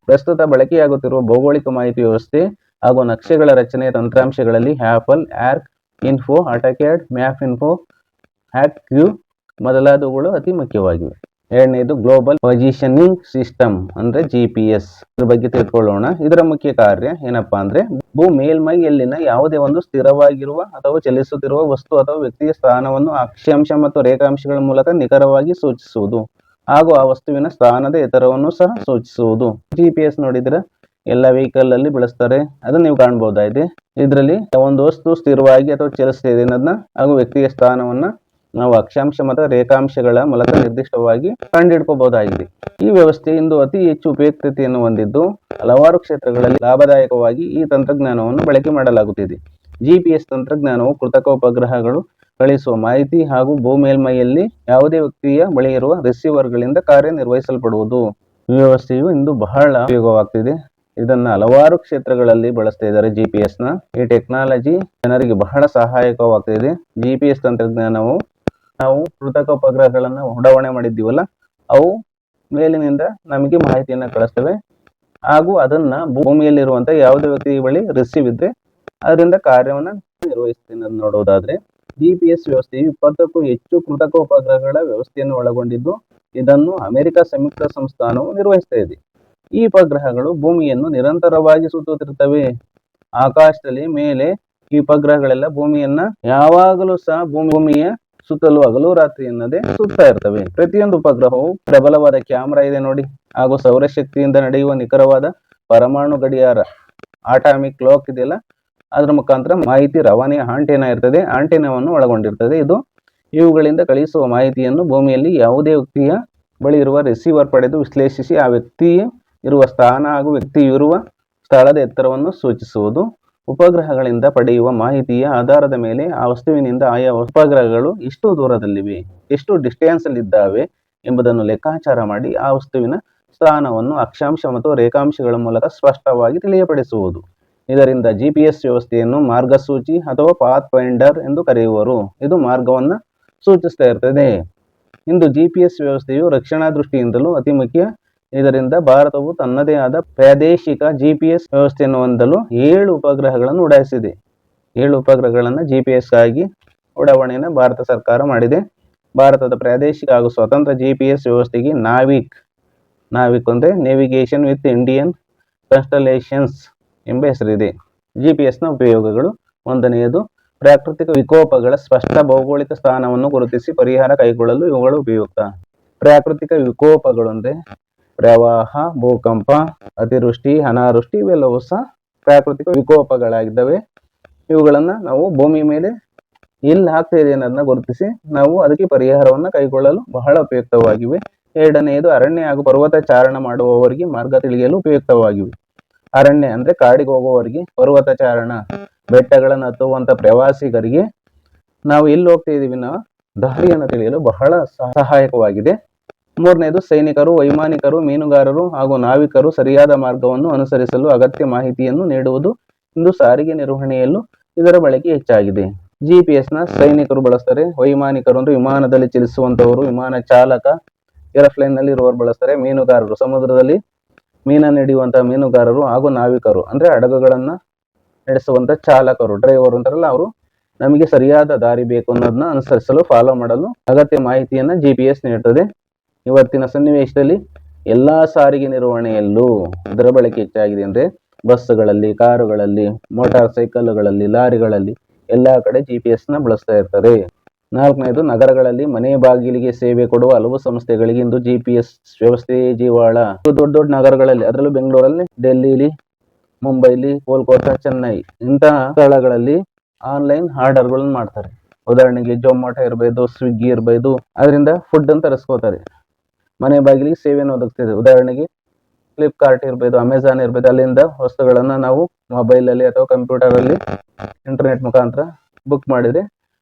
ಪ್ರಸ್ತುತ ಬಳಕೆಯಾಗುತ್ತಿರುವ ಭೌಗೋಳಿಕ ಮಾಹಿತಿ ವ್ಯವಸ್ಥೆ ಹಾಗೂ ನಕ್ಷೆಗಳ ರಚನೆಯ ತಂತ್ರಾಂಶಗಳಲ್ಲಿ ಆಪಲ್ ArcInfo, AutoCAD, MapInfo, ಹ್ಯಾಕ್ಕ್ಯೂ ಮೊದಲಾದವುಗಳು ಅತಿ ಮುಖ್ಯವಾಗಿವೆ. ಎರಡನೇದು ಗ್ಲೋಬಲ್ ಪೊಸಿಷನಿಂಗ್ ಸಿಸ್ಟಮ್ ಅಂದ್ರೆ GPS. ಇದ್ರ ಬಗ್ಗೆ ತಿಳ್ಕೊಳ್ಳೋಣ. ಇದರ ಮುಖ್ಯ ಕಾರ್ಯ ಏನಪ್ಪಾ ಅಂದ್ರೆ ಭೂ ಮೇಲ್ಮೈಯಲ್ಲಿನ ಯಾವುದೇ ಒಂದು ಸ್ಥಿರವಾಗಿರುವ ಅಥವಾ ಚಲಿಸುತ್ತಿರುವ ವಸ್ತು ಅಥವಾ ವ್ಯಕ್ತಿಯ ಸ್ಥಾನವನ್ನು ಅಕ್ಷಾಂಶ ಮತ್ತು ರೇಖಾಂಶಗಳ ಮೂಲಕ ನಿಖರವಾಗಿ ಸೂಚಿಸುವುದು ಹಾಗೂ ಆ ವಸ್ತುವಿನ ಸ್ಥಾನದ ಎತ್ತರವನ್ನು ಸಹ ಸೂಚಿಸುವುದು. GPS ನೋಡಿದ್ರೆ ಎಲ್ಲ ವೆಹಿಕಲ್ ಅಲ್ಲಿ ಬಳಸ್ತಾರೆ, ಅದನ್ನ ನೀವು ಕಾಣಬಹುದಾಗಿದೆ. ಇದರಲ್ಲಿ ಒಂದು ವಸ್ತು ಸ್ಥಿರವಾಗಿ ಅಥವಾ ಚಲಿಸ್ತಾ ಇದೆ ಅನ್ನೋದನ್ನ ಹಾಗೂ ವ್ಯಕ್ತಿಯ ಸ್ಥಾನವನ್ನ ನಾವು ಅಕ್ಷಾಂಶ ಮತ್ತು ರೇಖಾಂಶಗಳ ಮೂಲಕ ನಿರ್ದಿಷ್ಟವಾಗಿ ಕಂಡುಹಿಡ್ಕೋಬಹುದಾಗಿದೆ. ಈ ವ್ಯವಸ್ಥೆ ಇಂದು ಅತಿ ಹೆಚ್ಚು ಉಪಯುಕ್ತತೆಯನ್ನು ಹೊಂದಿದ್ದು ಹಲವಾರು ಕ್ಷೇತ್ರಗಳಲ್ಲಿ ಲಾಭದಾಯಕವಾಗಿ ಈ ತಂತ್ರಜ್ಞಾನವನ್ನು ಬಳಕೆ ಮಾಡಲಾಗುತ್ತಿದೆ. GPS ತಂತ್ರಜ್ಞಾನವು ಕೃತಕ ಉಪಗ್ರಹಗಳು ಕಳಿಸುವ ಮಾಹಿತಿ ಹಾಗೂ ಭೂ ಮೇಲ್ಮೈಯಲ್ಲಿ ಯಾವುದೇ ವ್ಯಕ್ತಿಯ ಬಳಿ ಇರುವ ರಿಸೀವರ್ಗಳಿಂದ ಕಾರ್ಯನಿರ್ವಹಿಸಲ್ಪಡುವುದು. ಈ ವ್ಯವಸ್ಥೆಯು ಇಂದು ಬಹಳ ಉಪಯೋಗವಾಗ್ತಿದೆ. ಇದನ್ನ ಹಲವಾರು ಕ್ಷೇತ್ರಗಳಲ್ಲಿ ಬಳಸ್ತಾ ಇದ್ದಾರೆ GPS ನ. ಈ ಟೆಕ್ನಾಲಜಿ ಜನರಿಗೆ ಬಹಳ ಸಹಾಯಕವಾಗ್ತಿದೆ. GPS ತಂತ್ರಜ್ಞಾನವು ನಾವು ಕೃತಕ ಉಪಗ್ರಹಗಳನ್ನ ಉಡಾವಣೆ ಮಾಡಿದ್ದೀವಲ್ಲ, ಅವು ಮೇಲಿನಿಂದ ನಮಗೆ ಮಾಹಿತಿಯನ್ನ ಕಳಿಸ್ತವೆ ಹಾಗೂ ಅದನ್ನ ಭೂಮಿಯಲ್ಲಿರುವಂತಹ ಯಾವುದೇ ವ್ಯಕ್ತಿ ಬಳಿ ರಿಸೀವ್ ಇದ್ರೆ ಅದರಿಂದ ಕಾರ್ಯವನ್ನ ನಿರ್ವಹಿಸ್ತೀನಿ ನೋಡೋದಾದ್ರೆ, GPS ವ್ಯವಸ್ಥೆಯು 20ಕ್ಕೂ ಹೆಚ್ಚು ಕೃತಕ ಉಪಗ್ರಹಗಳ ವ್ಯವಸ್ಥೆಯನ್ನು ಒಳಗೊಂಡಿದ್ದು ಇದನ್ನು ಅಮೆರಿಕ ಸಂಯುಕ್ತ ಸಂಸ್ಥಾನವು ನಿರ್ವಹಿಸ್ತಾ ಇದೆ. ಈ ಉಪಗ್ರಹಗಳು ಭೂಮಿಯನ್ನು ನಿರಂತರವಾಗಿ ಸುತ್ತುತ್ತಿರುತ್ತವೆ. ಆಕಾಶದಲ್ಲಿ ಮೇಲೆ ಈ ಉಪಗ್ರಹಗಳೆಲ್ಲ ಭೂಮಿಯನ್ನ ಯಾವಾಗಲೂ ಸಹ ಭೂಮಿಯ ಸುತ್ತಲೂ ಹಗಲು ರಾತ್ರಿ ಎನ್ನದೇ ಸುತ್ತಾ ಇರ್ತವೆ. ಪ್ರತಿಯೊಂದು ಉಪಗ್ರಹವು ಪ್ರಬಲವಾದ ಕ್ಯಾಮೆರಾ ಇದೆ ನೋಡಿ, ಹಾಗೂ ಸೌರಶಕ್ತಿಯಿಂದ ನಡೆಯುವ ನಿಖರವಾದ ಪರಮಾಣು ಗಡಿಯಾರ ಆಟಾಮಿಕ್ ಕ್ಲಾಕ್ ಇದೆಯಲ್ಲ, ಅದರ ಮುಖಾಂತರ ಮಾಹಿತಿ ರವಾನೆಯ ಆಂಟೆನಾ ಇರ್ತದೆ, ಆಂಟೆನಾವನ್ನು ಒಳಗೊಂಡಿರ್ತದೆ. ಇದು ಇವುಗಳಿಂದ ಕಳಿಸುವ ಮಾಹಿತಿಯನ್ನು ಭೂಮಿಯಲ್ಲಿ ಯಾವುದೇ ವ್ಯಕ್ತಿಯ ಬಳಿ ಇರುವ ರಿಸೀವರ್ ಪಡೆದು ವಿಶ್ಲೇಷಿಸಿ ಆ ವ್ಯಕ್ತಿ ಇರುವ ಸ್ಥಾನ ಹಾಗೂ ವ್ಯಕ್ತಿ ಇರುವ ಸ್ಥಳದ ಎತ್ತರವನ್ನು ಸೂಚಿಸುವುದು. ಉಪಗ್ರಹಗಳಿಂದ ಪಡೆಯುವ ಮಾಹಿತಿಯ ಆಧಾರದ ಮೇಲೆ ಆ ವಸ್ತುವಿನಿಂದ ಆಯಾ ಉಪಗ್ರಹಗಳು ಎಷ್ಟು ದೂರದಲ್ಲಿವೆ, ಎಷ್ಟು ಡಿಸ್ಟೆನ್ಸ್ ಅಲ್ಲಿ ಇದ್ದಾವೆ ಎಂಬುದನ್ನು ಲೆಕ್ಕಾಚಾರ ಮಾಡಿ ಆ ವಸ್ತುವಿನ ಸ್ಥಾನವನ್ನು ಅಕ್ಷಾಂಶ ಮತ್ತು ರೇಖಾಂಶಗಳ ಮೂಲಕ ಸ್ಪಷ್ಟವಾಗಿ ತಿಳಿಯಪಡಿಸುವುದು. ಇದರಿಂದ GPS ವ್ಯವಸ್ಥೆಯನ್ನು ಮಾರ್ಗಸೂಚಿ ಅಥವಾ ಪಾತ್ ಫೈಂಡರ್ ಎಂದು ಕರೆಯುವರು. ಇದು ಮಾರ್ಗವನ್ನು ಸೂಚಿಸ್ತಾ ಇರ್ತದೆ. ಇಂದು GPS ವ್ಯವಸ್ಥೆಯು ರಕ್ಷಣಾ ದೃಷ್ಟಿಯಿಂದಲೂ ಅತಿ ಮುಖ್ಯ. ಇದರಿಂದ ಭಾರತವು ತನ್ನದೇ ಆದ ಪ್ರಾದೇಶಿಕ GPS ವ್ಯವಸ್ಥೆಯನ್ನು ಹೊಂದಲು 7 ಉಪಗ್ರಹಗಳನ್ನು ಉಡಾಯಿಸಿದೆ. 7 ಉಪಗ್ರಹಗಳನ್ನು GPS ಆಗಿ ಉಡಾವಣೆಯನ್ನು ಭಾರತ ಸರ್ಕಾರ ಮಾಡಿದೆ. ಭಾರತದ ಪ್ರಾದೇಶಿಕ ಹಾಗೂ ಸ್ವತಂತ್ರ GPS ವ್ಯವಸ್ಥೆಗೆ ನಾವಿಕ್ ಅಂದ್ರೆ ನೇವಿಗೇಷನ್ ವಿತ್ ಇಂಡಿಯನ್ ಕಾನ್ಸ್ಟಲೇಷನ್ಸ್ ಎಂಬ ಹೆಸರಿದೆ. GPS ನ ಉಪಯೋಗಗಳು: ಒಂದನೆಯದು, ಪ್ರಾಕೃತಿಕ ವಿಕೋಪಗಳ ಸ್ಪಷ್ಟ ಭೌಗೋಳಿಕ ಸ್ಥಾನವನ್ನು ಗುರುತಿಸಿ ಪರಿಹಾರ ಕೈಗೊಳ್ಳಲು ಇವುಗಳು ಉಪಯುಕ್ತ. ಪ್ರಾಕೃತಿಕ ವಿಕೋಪಗಳು ಅಂದ್ರೆ ಪ್ರವಾಹ, ಭೂಕಂಪ, ಅತಿವೃಷ್ಟಿ, ಅನಾವೃಷ್ಟಿ ಇವೆಲ್ಲವೂ ಸಹ ಪ್ರಾಕೃತಿಕ ವಿಕೋಪಗಳಾಗಿದ್ದಾವೆ. ಇವುಗಳನ್ನ ನಾವು ಭೂಮಿ ಮೇಲೆ ಎಲ್ಲಿ ಆಗ್ತಾ ಇದೆ ಅನ್ನೋದನ್ನ ಗುರುತಿಸಿ ನಾವು ಅದಕ್ಕೆ ಪರಿಹಾರವನ್ನು ಕೈಗೊಳ್ಳಲು ಬಹಳ ಉಪಯುಕ್ತವಾಗಿವೆ. ಎರಡನೆಯದು, ಅರಣ್ಯ ಹಾಗೂ ಪರ್ವತ ಚಾರಣ ಮಾಡುವವರಿಗೆ ಮಾರ್ಗ ತಿಳಿಯಲು ಉಪಯುಕ್ತವಾಗಿವೆ. ಅರಣ್ಯ ಅಂದ್ರೆ ಕಾಡಿಗೆ ಹೋಗುವವರಿಗೆ, ಪರ್ವತ ಚಾರಣ ಬೆಟ್ಟಗಳನ್ನು ಹತ್ತುವಂತ ಪ್ರವಾಸಿಗರಿಗೆ ನಾವು ಎಲ್ಲಿ ಹೋಗ್ತಾ ಇದೀವಿ ನಾವು ದಾರಿಯನ್ನು ತಿಳಿಯಲು ಬಹಳ ಸಹಾಯಕವಾಗಿದೆ. ಮೂರನೇದು ಸೈನಿಕರು, ವೈಮಾನಿಕರು, ಮೀನುಗಾರರು ಹಾಗೂ ನಾವಿಕರು ಸರಿಯಾದ ಮಾರ್ಗವನ್ನು ಅನುಸರಿಸಲು ಅಗತ್ಯ ಮಾಹಿತಿಯನ್ನು ನೀಡುವುದು. ಇಂದು ಸಾರಿಗೆ ನಿರ್ವಹಣೆಯಲ್ಲೂ ಇದರ ಬಳಕೆ ಹೆಚ್ಚಾಗಿದೆ. GPS ನ ಸೈನಿಕರು ಬಳಸ್ತಾರೆ. ವೈಮಾನಿಕರು ಅಂದ್ರೆ ವಿಮಾನದಲ್ಲಿ ಚಲಿಸುವಂತವರು, ವಿಮಾನ ಚಾಲಕ, ಏರೋಪ್ಲೇನ್ ನಲ್ಲಿ ಇರುವವರು ಬಳಸ್ತಾರೆ. ಮೀನುಗಾರರು ಸಮುದ್ರದಲ್ಲಿ ಮೀನನ್ನು ಹಿಡಿಯುವಂತಹ ಮೀನುಗಾರರು ಹಾಗೂ ನಾವಿಕರು ಅಂದ್ರೆ ಹಡಗುಗಳನ್ನ ನಡೆಸುವಂತ ಚಾಲಕರು, ಡ್ರೈವರ್ ಅಂತಾರಲ್ಲ, ಅವರು ನಮಗೆ ಸರಿಯಾದ ದಾರಿ ಬೇಕು ಅನ್ನೋದನ್ನ ಅನುಸರಿಸಲು ಫಾಲೋ ಮಾಡಲು ಅಗತ್ಯ ಮಾಹಿತಿಯನ್ನ GPS ನೀಡುತ್ತದೆ. ಇವತ್ತಿನ ಸನ್ನಿವೇಶದಲ್ಲಿ ಎಲ್ಲಾ ಸಾರಿಗೆ ನಿರ್ವಹಣೆಯಲ್ಲೂ ಇದರ ಬಳಕೆ ಹೆಚ್ಚಾಗಿದೆ. ಅಂದ್ರೆ ಬಸ್ಗಳಲ್ಲಿ, ಕಾರುಗಳಲ್ಲಿ, ಮೋಟಾರ್ ಸೈಕಲ್ಗಳಲ್ಲಿ, ಲಾರಿಗಳಲ್ಲಿ ಎಲ್ಲಾ ಕಡೆ GPS ನ ಬಳಸ್ತಾ ಇರ್ತಾರೆ. ನಾಲ್ಕನೇದು ನಗರಗಳಲ್ಲಿ ಮನೆ ಬಾಗಿಲಿಗೆ ಸೇವೆ ಕೊಡುವ ಹಲವು ಸಂಸ್ಥೆಗಳಿಗೆ ಇಂದು GPS ವ್ಯವಸ್ಥೆ ಜೀವಾಳ. ದೊಡ್ಡ ದೊಡ್ಡ ನಗರಗಳಲ್ಲಿ, ಅದರಲ್ಲೂ ಬೆಂಗಳೂರಲ್ಲಿ, ಡೆಲ್ಲಿಲಿ, ಮುಂಬೈಲಿ, ಕೋಲ್ಕತ್ತಾ, ಚೆನ್ನೈ ಇಂತಹ ಸ್ಥಳಗಳಲ್ಲಿ ಆನ್ಲೈನ್ ಆರ್ಡರ್ಗಳನ್ನ ಮಾಡ್ತಾರೆ. ಉದಾಹರಣೆಗೆ ಜೊಮ್ಯಾಟೊ ಇರಬಹುದು, ಸ್ವಿಗ್ಗಿ ಇರಬಹುದು, ಅದರಿಂದ ಫುಡ್ ಅಂತ ತರಿಸ್ಕೋತಾರೆ. ಮನೆ ಬಾಗಿಲಿಗೆ ಸೇವೆಯನ್ನು ಒದಗಿಸ್ತಿದೆ. ಉದಾಹರಣೆಗೆ ಫ್ಲಿಪ್ಕಾರ್ಟ್ ಇರಬಹುದು, ಅಮೆಝಾನ್ ಇರಬಹುದು, ಅಲ್ಲಿಂದ ವಸ್ತುಗಳನ್ನ ನಾವು ಮೊಬೈಲ್ ಅಲ್ಲಿ ಅಥವಾ ಕಂಪ್ಯೂಟರ್ ಅಲ್ಲಿ ಇಂಟರ್ನೆಟ್ ಮುಖಾಂತರ ಬುಕ್ ಮಾಡಿದ್ರೆ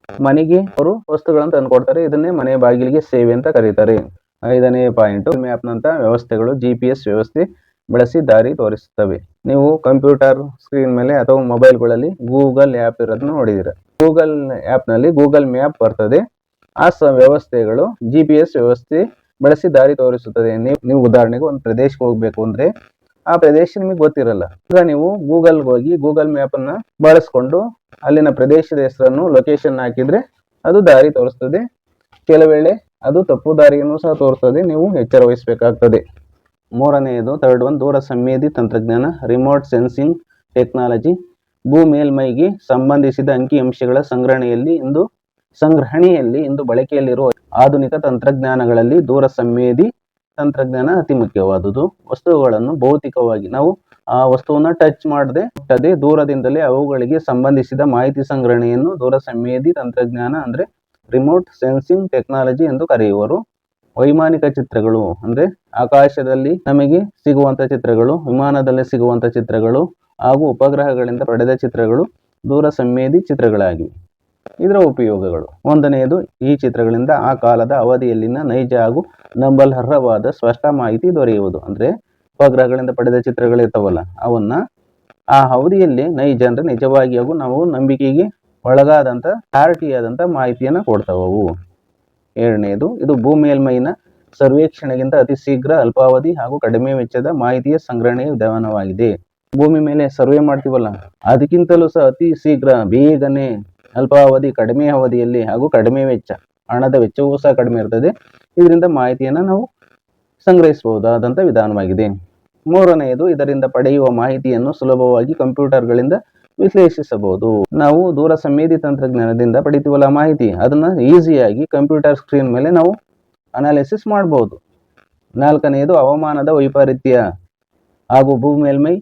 ಮನೆಗೆ ಅವರು ವಸ್ತುಗಳನ್ನು ತಂದುಕೊಡ್ತಾರೆ. ಇದನ್ನೇ ಮನೆ ಬಾಗಿಲಿಗೆ ಸೇವೆ ಅಂತ ಕರೀತಾರೆ. 5ನೇ ಪಾಯಿಂಟ್, ಮ್ಯಾಪ್ ನಂತ ವ್ಯವಸ್ಥೆಗಳು GPS ವ್ಯವಸ್ಥೆ ಬಳಸಿ ದಾರಿ ತೋರಿಸುತ್ತವೆ. ನೀವು ಕಂಪ್ಯೂಟರ್ ಸ್ಕ್ರೀನ್ ಮೇಲೆ ಅಥವಾ ಮೊಬೈಲ್ಗಳಲ್ಲಿ ಗೂಗಲ್ ಆ್ಯಪ್ ಇರೋದನ್ನ ನೋಡಿದಿರ. ಗೂಗಲ್ ಆ್ಯಪ್ ನಲ್ಲಿ ಗೂಗಲ್ ಮ್ಯಾಪ್ ಬರ್ತದೆ. ಆ ವ್ಯವಸ್ಥೆಗಳು GPS ವ್ಯವಸ್ಥೆ ಬಳಸಿ ದಾರಿ ತೋರಿಸುತ್ತದೆ. ನೀವು ಉದಾಹರಣೆಗೆ ಒಂದು ಪ್ರದೇಶಕ್ಕೆ ಹೋಗ್ಬೇಕು ಅಂದ್ರೆ ಆ ಪ್ರದೇಶ ನಿಮಗೆ ಗೊತ್ತಿರಲ್ಲ. ಈಗ ನೀವು ಗೂಗಲ್ಗೆ ಹೋಗಿ ಗೂಗಲ್ ಮ್ಯಾಪ್ ಅನ್ನ ಬಳಸ್ಕೊಂಡು ಅಲ್ಲಿನ ಪ್ರದೇಶದ ಹೆಸರನ್ನು, ಲೊಕೇಶನ್ ಹಾಕಿದ್ರೆ ಅದು ದಾರಿ ತೋರಿಸ್ತದೆ. ಕೆಲವು ವೇಳೆ ಅದು ತಪ್ಪು ದಾರಿಯನ್ನು ಸಹ ತೋರಿಸ್ತದೆ. ನೀವು ಎಚ್ಚರ ವಹಿಸಬೇಕಾಗ್ತದೆ. ಮೂರನೆಯದು, ಥರ್ಡ್ ಒನ್, ದೂರ ಸಂವೇದಿ ತಂತ್ರಜ್ಞಾನ, ರಿಮೋಟ್ ಸೆನ್ಸಿಂಗ್ ಟೆಕ್ನಾಲಜಿ. ಭೂ ಮೇಲ್ಮೈಗೆ ಸಂಬಂಧಿಸಿದ ಅಂಕಿಅಂಶಗಳ ಸಂಗ್ರಹಣೆಯಲ್ಲಿ ಇಂದು ಬಳಕೆಯಲ್ಲಿರುವ ಆಧುನಿಕ ತಂತ್ರಜ್ಞಾನಗಳಲ್ಲಿ ದೂರ ಸಂವೇದಿ ತಂತ್ರಜ್ಞಾನ ಅತಿ ಮುಖ್ಯವಾದುದು. ವಸ್ತುಗಳನ್ನು ಭೌತಿಕವಾಗಿ ನಾವು ಆ ವಸ್ತುವನ್ನ ಟಚ್ ಮಾಡದೆ ದೂರದಿಂದಲೇ ಅವುಗಳಿಗೆ ಸಂಬಂಧಿಸಿದ ಮಾಹಿತಿ ಸಂಗ್ರಹಣೆಯನ್ನು ದೂರ ಸಂವೇದಿ ತಂತ್ರಜ್ಞಾನ ಅಂದ್ರೆ ರಿಮೋಟ್ ಸೆನ್ಸಿಂಗ್ ಟೆಕ್ನಾಲಜಿ ಎಂದು ಕರೆಯುವರು. ವೈಮಾನಿಕ ಚಿತ್ರಗಳು ಅಂದ್ರೆ ಆಕಾಶದಲ್ಲಿ ನಮಗೆ ಸಿಗುವಂತ ಚಿತ್ರಗಳು, ವಿಮಾನದಲ್ಲಿ ಸಿಗುವಂತ ಚಿತ್ರಗಳು ಹಾಗೂ ಉಪಗ್ರಹಗಳಿಂದ ಪಡೆದ ಚಿತ್ರಗಳು ದೂರ ಸಂವೇದಿ ಚಿತ್ರಗಳಾಗಿವೆ. ಇದರ ಉಪಯೋಗಗಳು: ಒಂದನೆಯದು, ಈ ಚಿತ್ರಗಳಿಂದ ಆ ಕಾಲದ ಅವಧಿಯಲ್ಲಿನ ನೈಜ ಹಾಗೂ ನಂಬಲರ್ಹವಾದ ಸ್ಪಷ್ಟ ಮಾಹಿತಿ ದೊರೆಯುವುದು. ಅಂದ್ರೆ ಉಪಗ್ರಹಗಳಿಂದ ಪಡೆದ ಚಿತ್ರಗಳಿರ್ತಾವಲ್ಲ, ಅವನ್ನ ಆ ಅವಧಿಯಲ್ಲಿ ನೈಜ ಅಂದ್ರೆ ನಿಜವಾಗಿ ಹಾಗೂ ನಾವು ನಂಬಿಕೆಗೆ ಒಳಗಾದಂತ ಆದಂತ ಮಾಹಿತಿಯನ್ನ ಕೊಡ್ತಾವವು. ಎರಡನೆಯದು, ಇದು ಭೂಮೇಲ್ಮೈನ ಸರ್ವೇಕ್ಷಣೆಗಿಂತ ಅತಿ ಶೀಘ್ರ, ಅಲ್ಪಾವಧಿ ಹಾಗೂ ಕಡಿಮೆ ವೆಚ್ಚದ ಮಾಹಿತಿಯ ಸಂಗ್ರಹಣೆಯ ವಿಧಾನವಾಗಿದೆ. ಭೂಮಿ ಮೇಲೆ ಸರ್ವೆ ಮಾಡ್ತೀವಲ್ಲ, ಅದಕ್ಕಿಂತಲೂ ಸಹ ಅತಿ ಶೀಘ್ರ, ಬೇಗನೆ, ಅಲ್ಪಾವಧಿ, ಕಡಿಮೆ ಅವಧಿಯಲ್ಲಿ ಹಾಗೂ ಕಡಿಮೆ ವೆಚ್ಚ, ಹಣದ ವೆಚ್ಚವೂ ಸಹ ಕಡಿಮೆ ಇರ್ತದೆ. ಇದರಿಂದ ಮಾಹಿತಿಯನ್ನ ನಾವು ಸಂಗ್ರಹಿಸಬಹುದಾದಂತ ವಿಧಾನವಾಗಿದೆ. ಮೂರನೆಯದು, ಇದರಿಂದ ಪಡೆಯುವ ಮಾಹಿತಿಯನ್ನು ಸುಲಭವಾಗಿ ಕಂಪ್ಯೂಟರ್ಗಳಿಂದ ವಿಶ್ಲೇಷಿಸಬಹುದು. ನಾವು ದೂರ ಸಂವೇದಿ ತಂತ್ರಜ್ಞಾನದಿಂದ ಪಡಿತೀವಲ್ಲ ಮಾಹಿತಿ, ಅದನ್ನ ಈಸಿಯಾಗಿ ಕಂಪ್ಯೂಟರ್ ಸ್ಕ್ರೀನ್ ಮೇಲೆ ನಾವು ಅನಾಲಿಸಿಸ್ ಮಾಡಬಹುದು. ನಾಲ್ಕನೆಯದು, ಹವಾಮಾನದ ವೈಪರೀತ್ಯ ಹಾಗೂ ಭೂಮೇಲ್ಮೈ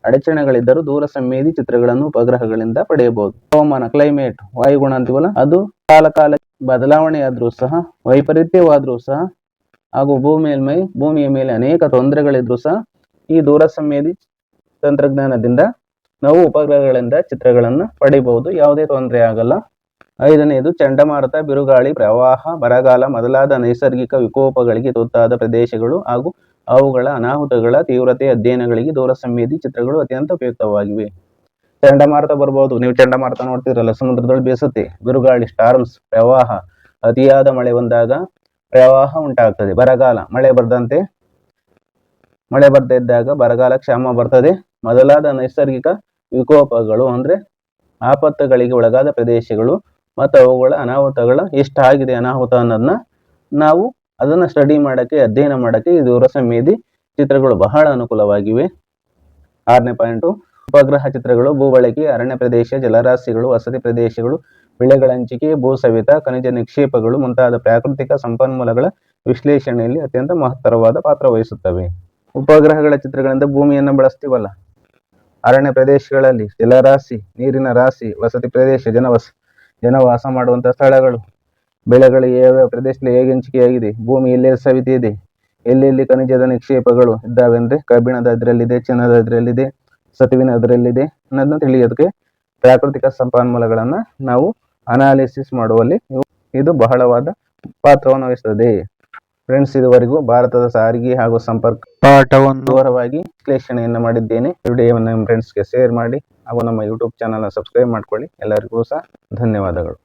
ಅಡಚಣೆಗಳಿದ್ದರೂ ದೂರ ಸಂವೇದಿ ಚಿತ್ರಗಳನ್ನು ಉಪಗ್ರಹಗಳಿಂದ ಪಡೆಯಬಹುದು. ಹವಾಮಾನ, ಕ್ಲೈಮೇಟ್, ವಾಯುಗುಣ ಅಂತೀವಲ್ಲ, ಅದು ಕಾಲ ಬದಲಾವಣೆ ಆದ್ರೂ ಸಹ, ವೈಪರೀತ್ಯವಾದ್ರೂ ಸಹ ಹಾಗೂ ಭೂಮಿಯ ಮೇಲೆ ಅನೇಕ ತೊಂದರೆಗಳಿದ್ರೂ ಸಹ ಈ ದೂರ ಸಂವೇದಿ ತಂತ್ರಜ್ಞಾನದಿಂದ ನಾವು ಉಪಗ್ರಹಗಳಿಂದ ಚಿತ್ರಗಳನ್ನು ಪಡೆಯಬಹುದು. ಯಾವುದೇ ತೊಂದರೆ ಆಗಲ್ಲ. 5ನೇದು, ಚಂಡಮಾರುತ, ಬಿರುಗಾಳಿ, ಪ್ರವಾಹ, ಬರಗಾಲ ಮೊದಲಾದ ನೈಸರ್ಗಿಕ ವಿಕೋಪಗಳಿಗೆ ತುತ್ತಾದ ಪ್ರದೇಶಗಳು ಹಾಗೂ ಅವುಗಳ ಅನಾಹುತಗಳ ತೀವ್ರತೆ ಅಧ್ಯಯನಗಳಿಗೆ ದೂರ ಸಂವೇದಿ ಚಿತ್ರಗಳು ಅತ್ಯಂತ ಉಪಯುಕ್ತವಾಗಿವೆ. ಚಂಡಮಾರುತ ಬರ್ಬೋದು, ನೀವು ಚಂಡಮಾರುತ ನೋಡ್ತಿರಲ್ಲ, ಸಮುದ್ರದೊಳಗೆ ಬೀಸುತ್ತೆ. ಬಿರುಗಾಳಿ, ಸ್ಟಾರ್ಮ್ಸ್, ಪ್ರವಾಹ, ಅತಿಯಾದ ಮಳೆ ಬಂದಾಗ ಪ್ರವಾಹ ಉಂಟಾಗ್ತದೆ. ಬರಗಾಲ, ಮಳೆ ಬರ್ದೇ ಇದ್ದಾಗ ಬರಗಾಲ, ಕ್ಷಾಮ ಬರ್ತದೆ. ಮೊದಲಾದ ನೈಸರ್ಗಿಕ ವಿಕೋಪಗಳು ಅಂದ್ರೆ ಆಪತ್ತುಗಳಿಗೆ ಒಳಗಾದ ಪ್ರದೇಶಗಳು ಮತ್ತು ಅವುಗಳ ಅನಾಹುತಗಳ ಎಷ್ಟಾಗಿದೆ ಅನಾಹುತ ಅನ್ನೋದನ್ನ ನಾವು ಅದನ್ನ ಸ್ಟಡಿ ಮಾಡಕ್ಕೆ, ಅಧ್ಯಯನ ಮಾಡಕ್ಕೆ ಈ ದೂರ ಸಂವೇದಿ ಚಿತ್ರಗಳು ಬಹಳ ಅನುಕೂಲವಾಗಿವೆ. 6ನೇ ಪಾಯಿಂಟು, ಉಪಗ್ರಹ ಚಿತ್ರಗಳು ಭೂಬಳಕೆ, ಅರಣ್ಯ ಪ್ರದೇಶ, ಜಲರಾಶಿಗಳು, ವಸತಿ ಪ್ರದೇಶಗಳು, ಬೆಳೆಗಳ ಹಂಚಿಕೆ, ಭೂಸವೆತ, ಖನಿಜ ನಿಕ್ಷೇಪಗಳು ಮುಂತಾದ ಪ್ರಾಕೃತಿಕ ಸಂಪನ್ಮೂಲಗಳ ವಿಶ್ಲೇಷಣೆಯಲ್ಲಿ ಅತ್ಯಂತ ಮಹತ್ತರವಾದ ಪಾತ್ರ ವಹಿಸುತ್ತವೆ. ಉಪಗ್ರಹಗಳ ಚಿತ್ರಗಳಿಂದ ಭೂಮಿಯನ್ನು ಬಳಸ್ತೀವಲ್ಲ, ಅರಣ್ಯ ಪ್ರದೇಶಗಳಲ್ಲಿ ಜಲರಾಶಿ, ನೀರಿನ ರಾಶಿ, ವಸತಿ ಪ್ರದೇಶ, ಜನವಾಸ ಮಾಡುವಂತಹ ಸ್ಥಳಗಳು, ಬೆಳೆಗಳು ಯಾವ ಪ್ರದೇಶದಲ್ಲಿ ಹೇಗೆ ಹಂಚಿಕೆಯಾಗಿದೆ, ಭೂಮಿ ಎಲ್ಲೆಲ್ಲಿ ಸವಿತೆ ಇದೆ, ಎಲ್ಲೆಲ್ಲಿ ಖನಿಜದ ನಿಕ್ಷೇಪಗಳು ಇದ್ದಾವೆ ಅಂದ್ರೆ ಕಬ್ಬಿಣದ ಅದರಲ್ಲಿದೆ, ಚಿನ್ನದ ಅದರಲ್ಲಿದೆ, ಸತುವಿನ ಅದರಲ್ಲಿದೆ ಅನ್ನೋದನ್ನ ತಿಳಿಯೋದಕ್ಕೆ ಪ್ರಾಕೃತಿಕ ಸಂಪನ್ಮೂಲಗಳನ್ನು ನಾವು ಅನಾಲಿಸಿಸ್ ಮಾಡುವಲ್ಲಿ ಇದು ಬಹಳವಾದ ಪಾತ್ರವನ್ನು ವಹಿಸುತ್ತದೆ. ಫ್ರೆಂಡ್ಸ್, ಇದುವರೆಗೂ ಭಾರತದ ಸಾರಿಗೆ ಹಾಗೂ ಸಂಪರ್ಕ ಪಾಠವನ್ನು ವಿವರವಾಗಿ ವಿಶ್ಲೇಷಣೆಯನ್ನು ಮಾಡಿದ್ದೇನೆ. ವಿಡಿಯೋವನ್ನು ನಿಮ್ಮ ಫ್ರೆಂಡ್ಸ್ಗೆ ಶೇರ್ ಮಾಡಿ ಹಾಗೂ ನಮ್ಮ ಯೂಟ್ಯೂಬ್ ಚಾನಲ್ನ ಸಬ್ಸ್ಕ್ರೈಬ್ ಮಾಡ್ಕೊಳ್ಳಿ. ಎಲ್ಲರಿಗೂ ಸಹ ಧನ್ಯವಾದಗಳು.